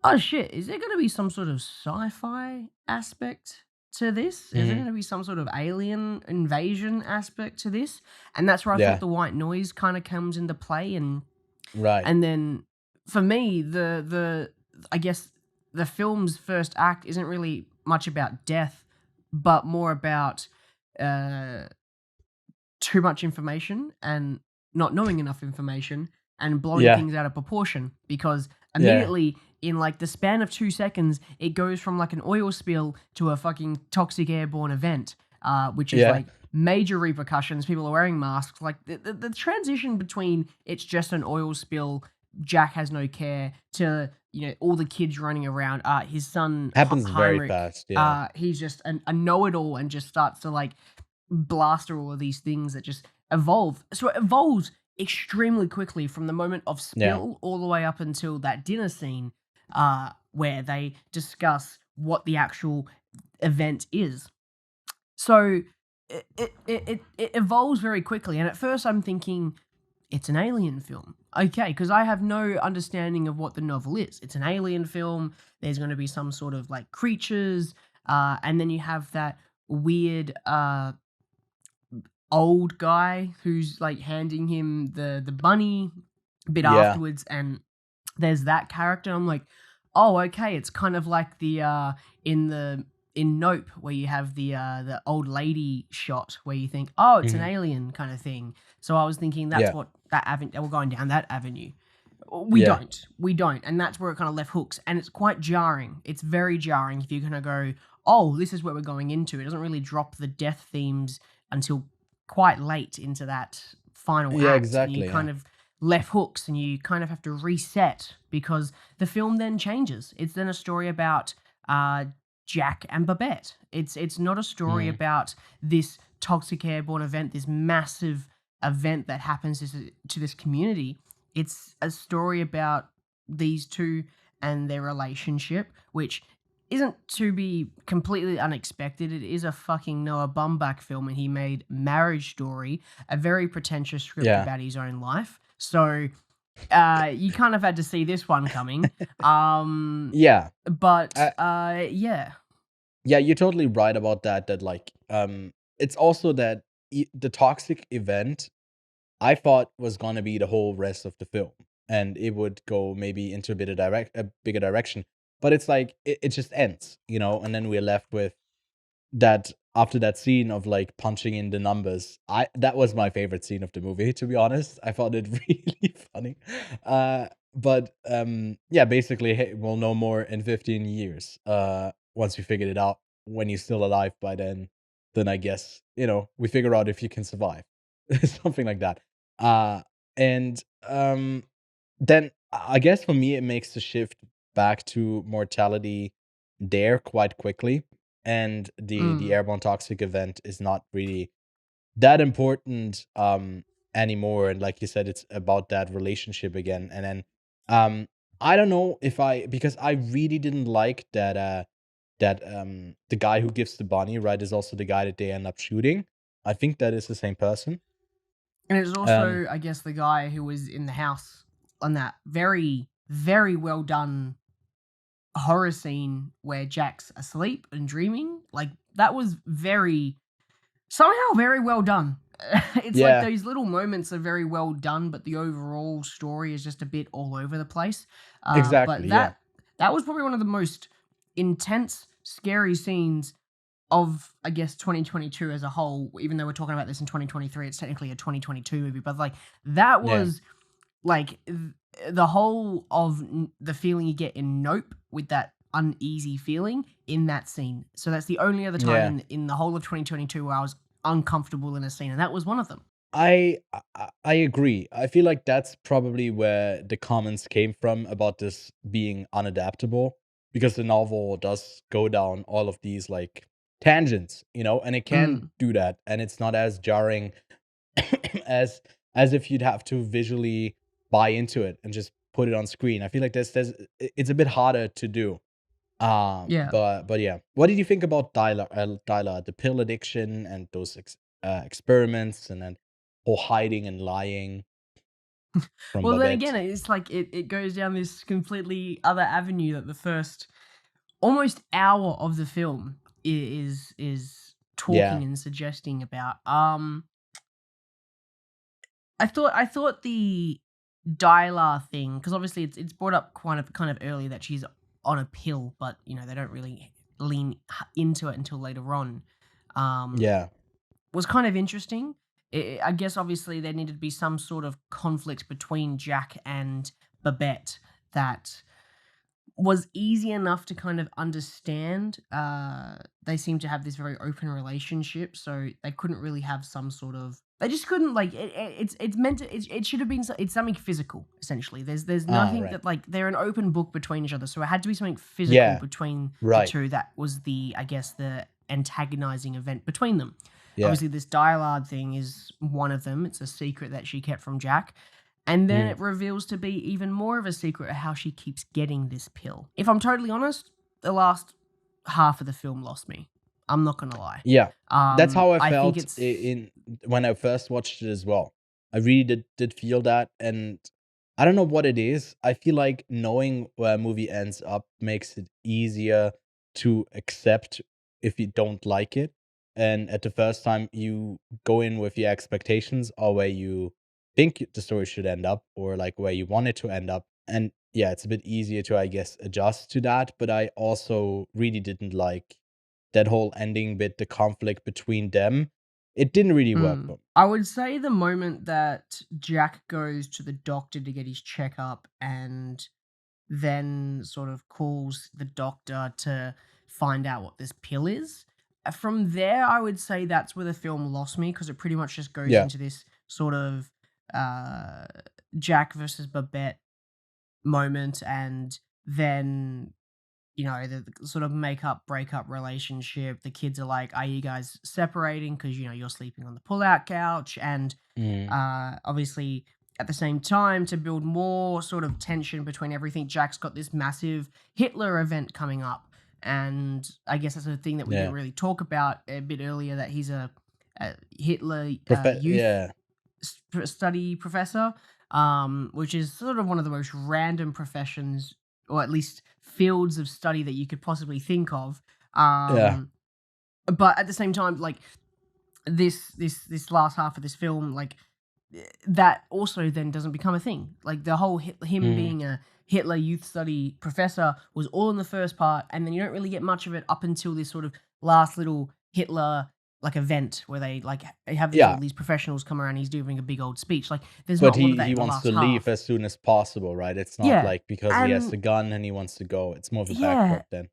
oh shit, is there going to be some sort of sci-fi aspect to this? Is there Mhm. going to be some sort of alien invasion aspect to this? And that's where I Yeah. thought the white noise kind of comes into play. Right. And then for me, the I guess the film's first act isn't really much about death, but more about too much information and not knowing enough information and blowing Yeah. things out of proportion, because Yeah. immediately in like the span of 2 seconds, it goes from like an oil spill to a fucking toxic airborne event, which is Yeah. like major repercussions. People are wearing masks. Like the transition between it's just an oil spill, Jack has no care, to all the kids running around. His son Happens very Heinrich, fast. Yeah. he's just a know-it-all and just starts to like blast through all of these things that just evolve. So it evolves extremely quickly from the moment of spill all the way up until that dinner scene, where they discuss what the actual event is. So it evolves very quickly, and at first I'm thinking, it's an alien film. Okay, because I have no understanding of what the novel is. It's an alien film. There's going to be some sort of like creatures, and then you have that weird old guy who's like handing him the bunny a bit Yeah. afterwards, and there's that character. I'm like, oh, okay, it's kind of like the in Nope, where you have the old lady shot, where you think, oh, it's an Mhm. alien kind of thing. So I was thinking that's Yeah. what that avenue. We're going down that avenue. We Yeah. don't, and that's where it kind of left hooks, and it's quite jarring. It's very jarring if you're gonna go, oh, this is what we're going into. It doesn't really drop the death themes until quite late into that final Yeah, act, and exactly. you Yeah. kind of left hooks, and you kind of have to reset because the film then changes. It's then a story about Jack and Babette. It's not a story Mhm. about this toxic airborne event, this massive event that happens to this community. It's a story about these two and their relationship, which isn't to be completely unexpected. It is a fucking Noah Baumbach film, and he made Marriage Story, a very pretentious script Yeah. about his own life. So you kind of had to see this one coming. Yeah. But Yeah, you're totally right about that. That like, it's also that the toxic event I thought was gonna be the whole rest of the film, and it would go maybe into a bigger direction. But it's like it just ends, and then we're left with that after that scene of like punching in the numbers. That was my favorite scene of the movie, to be honest. I found it really funny. But yeah, basically, hey, we'll know more in 15 years. Once we figured it out. When you're still alive by then I guess we figure out if you can survive, something like that. And then I guess for me it makes the shift back to mortality there quite quickly, and the airborne toxic event is not really that important anymore. And like you said, it's about that relationship again. And then I don't know if because I really didn't like that the guy who gives the bunny, right, is also the guy that they end up shooting. I think that is the same person. And it's Um also, I guess, the guy who was in the house on that very, very well done horror scene where Jack's asleep and dreaming. Like, that was somehow very well done. It's like yeah, those little moments are very well done, but the overall story is just a bit all over the place. But exactly, yeah. that was probably one of the most intense, scary scenes of, I guess, 2022 as a whole. Even though we're talking about this in 2023, it's technically a 2022 movie. But like that Yeah. was like the whole of the feeling you get in Nope, with that uneasy feeling in that scene. So that's the only other Yeah. time in the whole of 2022 where I was uncomfortable in a scene, and that was one of them. I agree. I feel like that's probably where the comments came from about this being unadaptable, because the novel does go down all of these like tangents, and it can do that, and it's not as jarring as if you'd have to visually buy into it and just put it on screen. I feel like it's a bit harder to do. Yeah. But yeah, what did you think about Dyla, the pill addiction, and those experiments, and then whole hiding and lying from Well, then Babette? again, it's like it goes down this completely other avenue that the first almost hour of the film is talking Yeah, and suggesting about. I thought the Dyla thing, because obviously it's brought up kind of early that she's on a pill, but they don't really lean into it until later on. yeah, Was kind of interesting. I guess obviously there needed to be some sort of conflict between Jack and Babette that was easy enough to kind of understand. They seem to have this very open relationship, so they couldn't really have some sort of. They just couldn't like it. It's meant to. It should have been. It's something physical essentially. There's nothing right, that like they're an open book between each other, so it had to be something physical yeah, between the right, two. That was I guess the antagonizing event between them. yeah, Obviously, this Dialard thing is one of them. It's a secret that she kept from Jack. And then mm, it reveals to be even more of a secret of how she keeps getting this pill. If I'm totally honest, the last half of the film lost me. I'm not gonna lie. yeah. That's how I I think felt it's in when I first watched it as well. I really did feel that, and I don't know what it is. I feel like knowing where a movie ends up makes it easier to accept if you don't like it. And at the first time, you go in with your expectations or where you think the story should end up, or like where you want it to end up. And yeah, it's a bit easier to, I guess, adjust to that. But I also really didn't like that whole ending bit, the conflict between them. It didn't really work for me. I would say the moment that Jack goes to the doctor to get his checkup and then sort of calls the doctor to find out what this pill is. From there, I would say that's where the film lost me because it pretty much just goes Yeah. into this sort of uh, Jack versus Babette moment, and then the sort of breakup relationship. The kids are like, "Are you guys separating? Because you're sleeping on the pull-out couch," and Mm, obviously at the same time to build more sort of tension between everything. Jack's got this massive Hitler event coming up, and I guess that's a thing that we yeah. didn't really talk about a bit earlier. That he's a Hitler youth Yeah. study professor, which is sort of one of the most random professions, or at least fields of study that you could possibly think of. Yeah. But at the same time, like this last half of this film, like that also then doesn't become a thing. Like the whole him Mm, being a Hitler youth study professor was all in the first part, and then you don't really get much of it up until this sort of last little Hitler like event where they like have all yeah. these professionals come around. He's doing a big old speech. Like there's But not a lot of that he in the wants last to leave half. as soon as possible, right? It's not Yeah, like because he has and the gun and he wants to go. It's more of a yeah, backdrop then.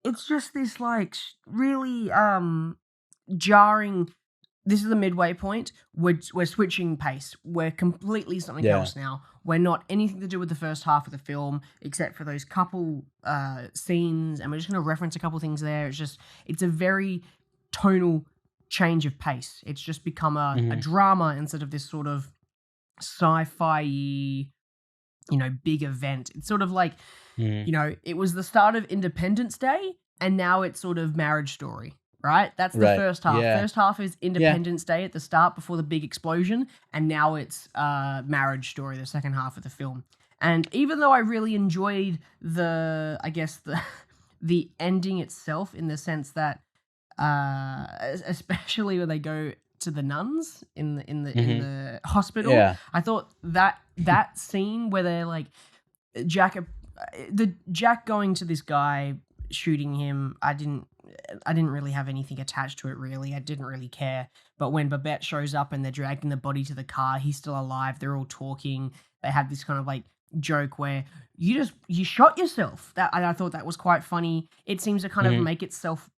it's just this like really jarring. This is the midway point. We're switching pace. We're completely something Yeah. else now. We're not anything to do with the first half of the film, except for those couple scenes, and we're just going to reference a couple things there. It's a very tonal change of pace. It's just become a Mhm. drama instead of this sort of sci-fi, big event. It's sort of like, Mhm. it was the start of Independence Day, and now it's sort of Marriage Story, right? That's the Right. first half. Yeah. First half is Yeah. Independence Day at the start before the big explosion, and now it's Marriage Story, the second half of the film. And even though I really enjoyed I guess the the ending itself, in the sense that especially when they go to the nuns in Mhm. the hospital, Yeah. I thought that scene where they're like Jack, the Jack going to this guy, shooting him. I didn't really have anything attached to it, really. I didn't really care. But when Babette shows up and they're dragging the body to the car, he's still alive. They're all talking. They had this kind of like joke where you shot yourself. I thought that was quite funny. It seems to kind of Mhm. make itself.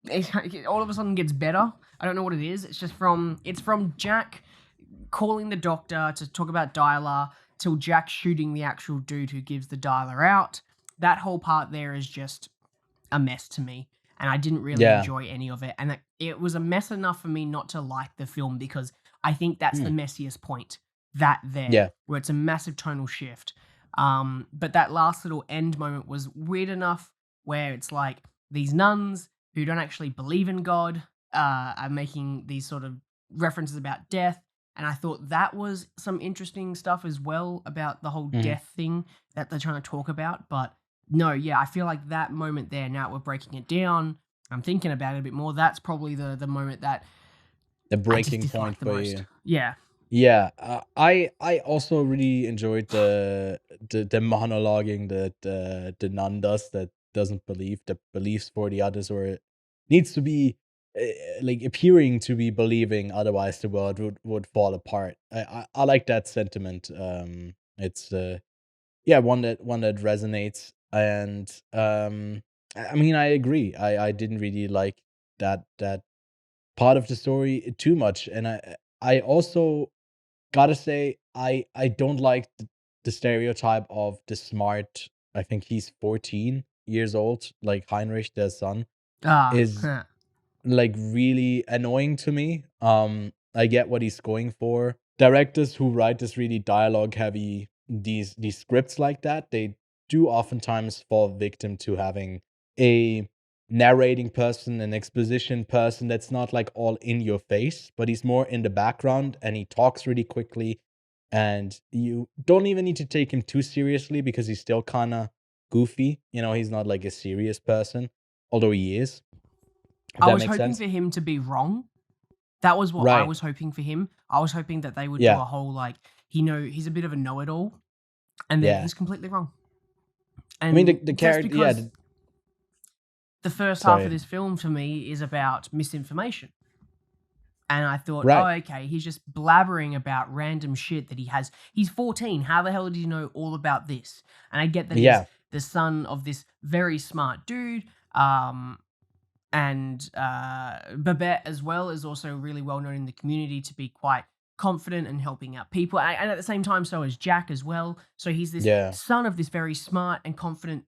It all of a sudden gets better. I don't know what it is. It's from Jack calling the doctor to talk about dialer till Jack shooting the actual dude who gives the dialer out. That whole part there is just a mess to me, and I didn't really Yeah. enjoy any of it. And it was a mess enough for me not to like the film, because I think that's the Mm. messiest point. That there, Yeah. where it's a massive tonal shift. But that last little end moment was weird enough, where it's like these nuns who don't actually believe in God are making these sort of references about death. And I thought that was some interesting stuff as well about the whole Mhm. death thing that they're trying to talk about. But no, yeah, I feel like that moment there, now we're breaking it down, I'm thinking about it a bit more, that's probably the moment that The I just breaking point disliked the for most. you. Yeah. Yeah. I also really enjoyed the monologuing that the nun does, that doesn't believe, that believes for the others, or needs to be like appearing to be believing, otherwise the world would fall apart. I like that sentiment. It's yeah, one that resonates, and I mean, I agree. I didn't really like that part of the story too much, and I also gotta say I don't like the stereotype of the smart. I think he's 14 years old, like Heinrich, their son, Ah, is like really annoying to me. I get what he's going for. Directors who write this really dialogue heavy these scripts like that, they do oftentimes fall victim to having a narrating person, an exposition person that's not like all in your face, but he's more in the background and he talks really quickly. And you don't even need to take him too seriously because he's still kind of goofy. He's not like a serious person, although he is. If I that was makes hoping sense. for him to be wrong. That was what I Right. was hoping for him. I was hoping that they would do Yeah. a whole he's a bit of a know-it-all, and then Yeah. he's completely wrong. I mean, And the that's character, yeah. because the first half of Sorry. this film for me is about misinformation. And I thought, Right. oh, okay, he's just blabbering about random shit that he has. He's 14. How the hell did he know all about this? And I get that Yeah. he's the son of this very smart dude. And Babette as well is also really well known in the community to be quite confident and helping out people. And at the same time, so is Jack as well. So he's this Yeah. son of this very smart and confident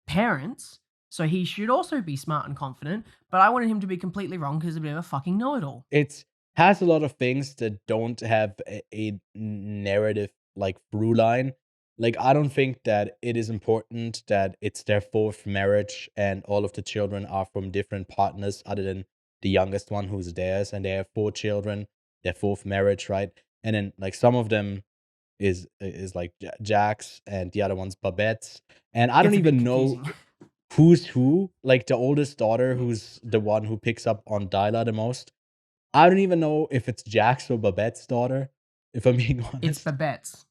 parents. So he should also be smart and confident. But I wanted him to be completely wrong because he's a bit of a fucking know-it-all. It has a lot of things that don't have a narrative like through line. Like, I don't think that it is important that it's their fourth marriage and all of the children are from different partners other than the youngest one who's theirs, and they have 4 children, their fourth marriage, right? And then like some of them is like Jack's and the other one's Babette's. And I don't It's a bit even know confusing. who's who. Like the oldest daughter, who's the one who picks up on Dyla the most. I don't even know if it's Jack's or Babette's daughter, if I'm being honest. It's Babette's.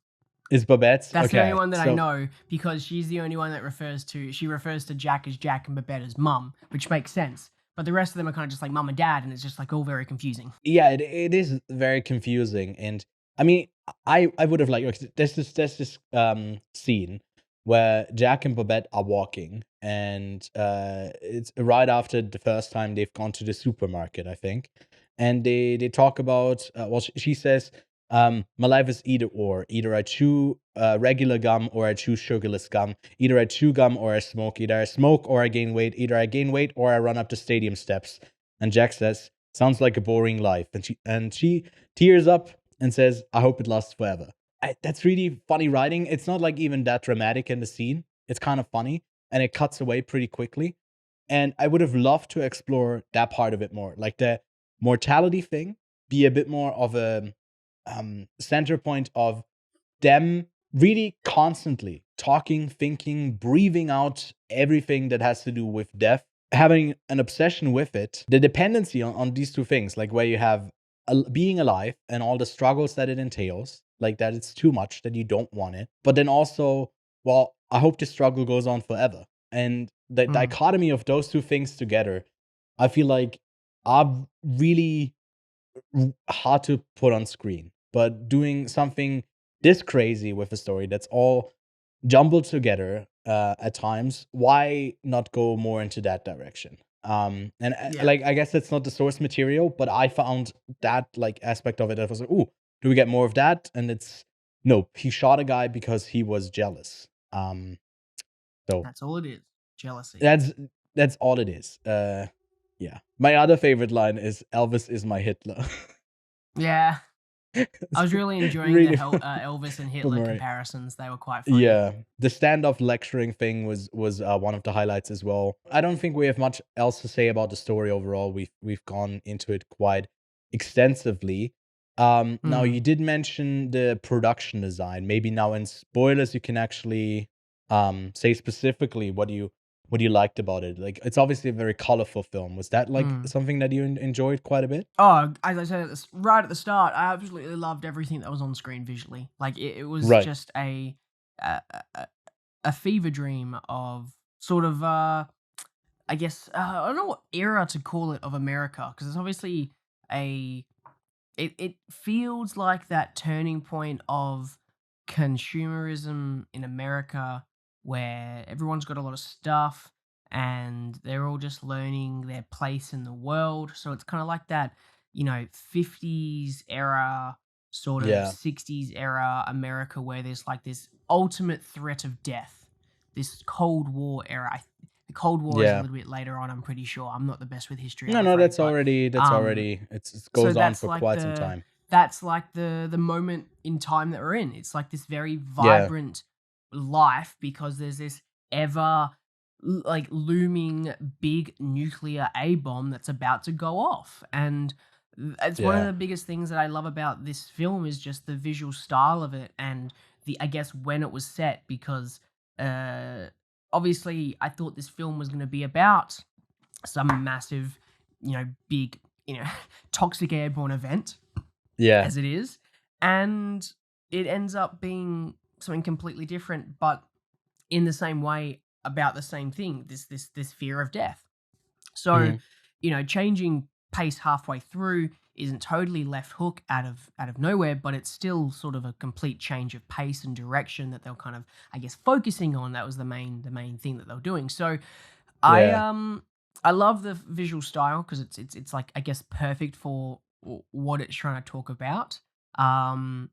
It's Babette's? That's the Okay. only one that I So, know because she's the only one that refers to Jack as Jack and Babette as mum, which makes sense. But the rest of them are kind of just like mum and dad, and it's just like all very confusing. yeah, it is very confusing. And I mean, I would have liked, okay, there's this scene where Jack and Babette are walking, and it's right after the first time they've gone to the supermarket, I think. And they talk about, well, she says, my life is either or. Either I chew regular gum or I chew sugarless gum. Either I chew gum or I smoke. Either I smoke or I gain weight. Either I gain weight or I run up the stadium steps. And Jack says, sounds like a boring life. And she tears up and says, I hope it lasts forever. That's really funny writing. It's not like even that dramatic in the scene. It's kind of funny, and it cuts away pretty quickly. And I would have loved to explore that part of it more. Like the mortality thing, be a bit more of a center point of them really constantly talking, thinking, breathing out everything that has to do with death, having an obsession with it, the dependency on these two things, like where you have being alive and all the struggles that it entails, like that it's too much, that you don't want it. But then also, well, I hope this struggle goes on forever. And the dichotomy of those two things together, I feel like are really hard to put on screen. But doing something this crazy with a story that's all jumbled together at times, why not go more into that direction? And Yeah. like, I guess that's not the source material, but I found that like aspect of it that was like, ooh, do we get more of that? And it's nope. He shot a guy because he was jealous. So That's all it is. Jealousy. that's all it is. Yeah. My other favorite line is Elvis is my Hitler. Yeah. I was really enjoying Really the Elvis and Hitler Murray. comparisons. They were quite funny. Yeah, the standoff lecturing thing was one of the highlights as well. I don't think we have much else to say about the story overall. We've gone into it quite extensively. Now you did mention the production design. Maybe now in spoilers you can actually say specifically what you liked about it. Like, it's obviously a very colorful film. Was that like something that you enjoyed quite a bit? Oh, as I said right at the start, I absolutely loved everything that was on screen visually. Like it was Right. just a fever dream of sort of I guess I don't know what era to call it of America, because it's obviously it feels like that turning point of consumerism in America, where everyone's got a lot of stuff and they're all just learning their place in the world. So it's kind of like that, 50s era, sort of Yeah. 60s era America, where there's like this ultimate threat of death, this Cold War era. The Cold War is a Yeah. little bit later on, I'm pretty sure. I'm not the best with history. No, I'm no, afraid, that's but, already it so goes on that's for like quite some time. that's like the moment in time that we're in. It's like this very vibrant life, because there's this ever like looming big nuclear A bomb that's about to go off. And it's one of Yeah. the biggest things that I love about this film is just the visual style of it and the, I guess, when it was set, because uh obviously I thought this film was going to be about some massive, big, toxic airborne event, Yeah. as it is, and it ends up being something completely different, but in the same way, about the same thing, this fear of death. So, Mhm. changing pace halfway through isn't totally left hook out of nowhere, but it's still sort of a complete change of pace and direction that they're kind of, I guess, focusing on. That was the main thing that they were doing. So I Yeah. um I love the visual style because it's like, I guess, perfect for what it's trying to talk about. Um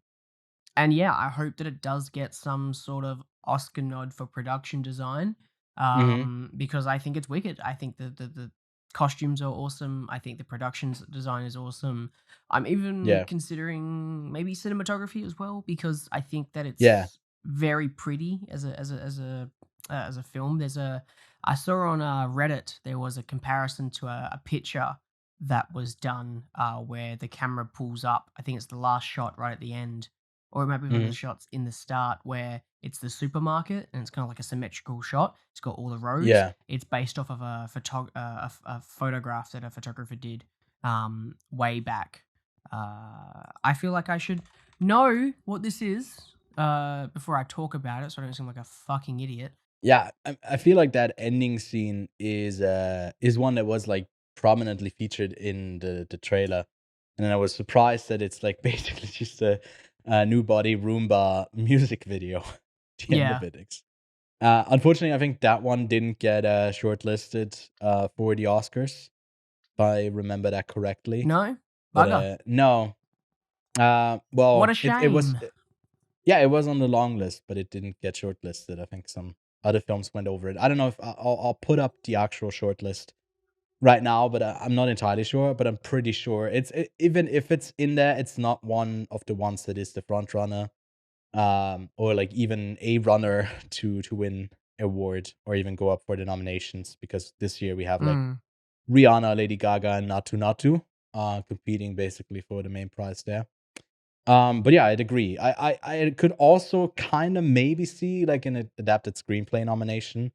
and yeah, I hope that it does get some sort of Oscar nod for production design, Mhm. because I think it's wicked. I think the costumes are awesome. I think the production design is awesome. I'm even Yeah. considering maybe cinematography as well, because I think that Yeah. it's very pretty as a film. I saw on Reddit there was a comparison to a picture that was done where the camera pulls up. I think it's the last shot right at the end, or it might be one of the Mhm. shots in the start where it's the supermarket and it's kind of like a symmetrical shot. It's got all the rows. Yeah. It's based off of a photograph that a photographer did way back. I feel like I should know what this is before I talk about it, so I don't seem like a fucking idiot. Yeah, I feel like that ending scene is one that was, like, prominently featured in the trailer, and I was surprised that it's, like, basically just a New Body Roomba music video, the end of Yeah. it. Unfortunately, I think that one didn't get, shortlisted, for the Oscars, if I remember that correctly, No? but, Bugger. no. What a Well, it was shame. yeah, it was on the long list, but it didn't get shortlisted. I think some other films went over it. I don't know if I'll put up the actual shortlist right now, but I'm not entirely sure. But I'm pretty sure even if it's in there, it's not one of the ones that is the front runner, or like even a runner to win award or even go up for the nominations. Because this year we have like Mm. Rihanna, Lady Gaga, and Natu Natu, competing basically for the main prize there. But yeah, I'd agree. I could also kind of maybe see like an adapted screenplay nomination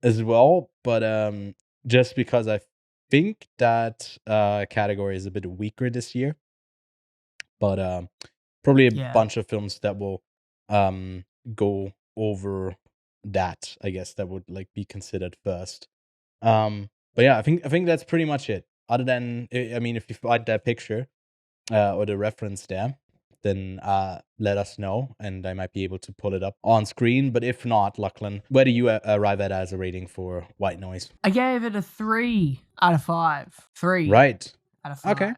as well, but just because I think that category is a bit weaker this year, but probably a Yeah. bunch of films that will um go over that, I guess, that would like be considered first. But yeah, I think that's pretty much it. Other than I mean, if you find that picture or the reference there, then let us know, and I might be able to pull it up on screen. But if not, Lachlan, where do you arrive at as a rating for White Noise? I gave it a 3 out of 5. 3 Right. out of Okay. 5.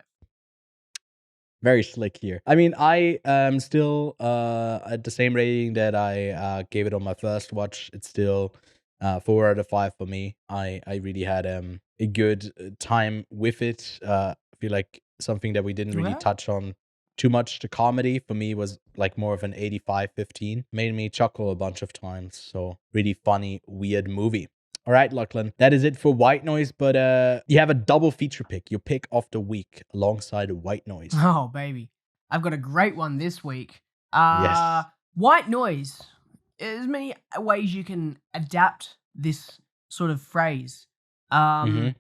Very slick here. I mean, I am still at the same rating that I gave it on my first watch. It's still 4 out of 5 for me. I really had a good time with it. I feel like something that we didn't really Well, touch on too much. The comedy for me was like more of an 85-15. Made me chuckle a bunch of times. So really funny, weird movie. All right, Lachlan, that is it for White Noise, but you have a double feature pick, your pick of the week alongside White Noise. oh, baby. I've got a great one this week. Uh, Yes. White noise. There's many ways you can adapt this sort of phrase. Mhm. Um,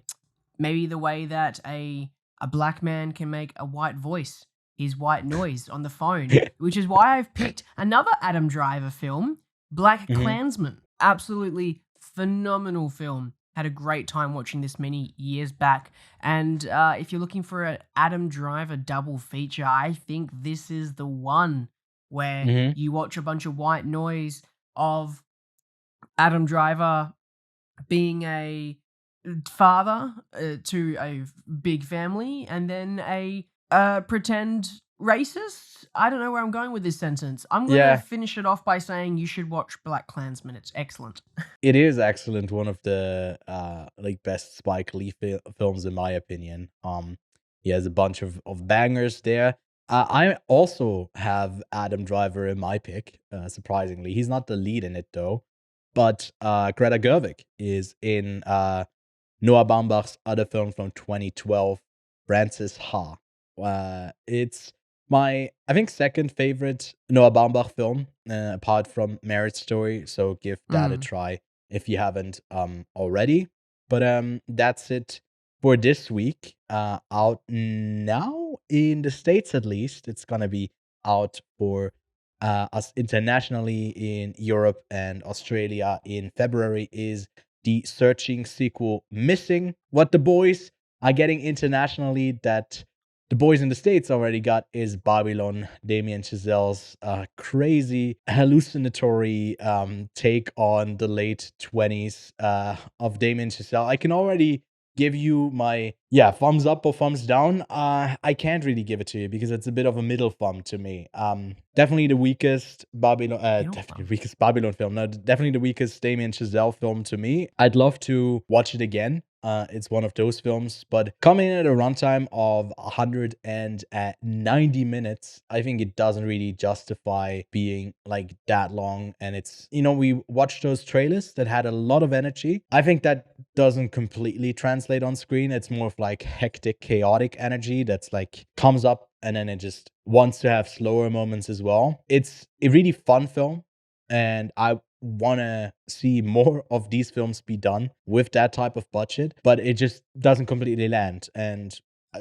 Maybe the way that a black man can make a white voice, his white noise on the phone, which is why I've picked another Adam Driver film, Black Mhm. Klansman. Absolutely phenomenal film. Had a great time watching this many years back. And if you're looking for an Adam Driver double feature, I think this is the one where Mhm. you watch a bunch of white noise of Adam Driver being a father to a big family, and then a pretend racist. I don't know where I'm going with this sentence. I'm gonna Yeah, finish it off by saying you should watch Black Klansman. It's excellent. it is excellent. One of the like best Spike Lee films in my opinion. He has a bunch of bangers there. I also have Adam Driver in my pick. Surprisingly, he's not the lead in it though. but Greta Gerwig is in Noah Baumbach's other film from 2012, Frances Ha. It's my, I think, second favorite Noah Baumbach film, apart from Marriage Story. So give that a Mm. try if you haven't already. But that's it for this week. Out now in the States, at least. It's gonna be out for us internationally in Europe and Australia in February is the Searching sequel, Missing. What the boys are getting internationally that the boys in the States already got is Babylon, Damien Chazelle's crazy hallucinatory take on the late 20s of Damien Chazelle. I can already give you my thumbs up or thumbs down. I can't really give it to you because it's a bit of a middle thumb to me. Definitely the weakest Babylon film. No, definitely the weakest Damien Chazelle film to me. I'd love to watch it again. It's one of those films, but coming in at a runtime of 190 minutes, I think it doesn't really justify being like that long. And it's, we watched those trailers that had a lot of energy. I think that doesn't completely translate on screen. It's more of like hectic, chaotic energy that's like comes up and then it just wants to have slower moments as well. It's a really fun film, and I want to see more of these films be done with that type of budget, but it just doesn't completely land. And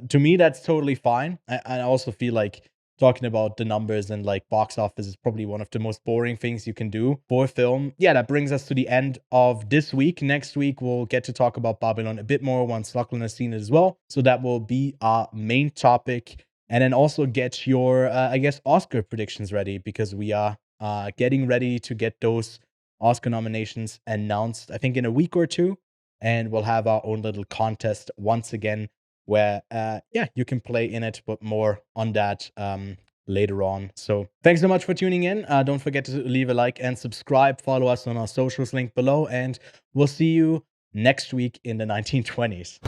to me, that's totally fine. I also feel like talking about the numbers and like box office is probably one of the most boring things you can do for a film. Yeah, that brings us to the end of this week. Next week, we'll get to talk about Babylon a bit more once Lachlan has seen it as well. So that will be our main topic. And then also get your, Oscar predictions ready, because we are getting ready to get those Oscar nominations announced, I think, in a week or two. And we'll have our own little contest once again where, you can play in it, but more on that later on. So thanks so much for tuning in. Don't forget to leave a like and subscribe. Follow us on our socials link below. And we'll see you next week in the 1920s.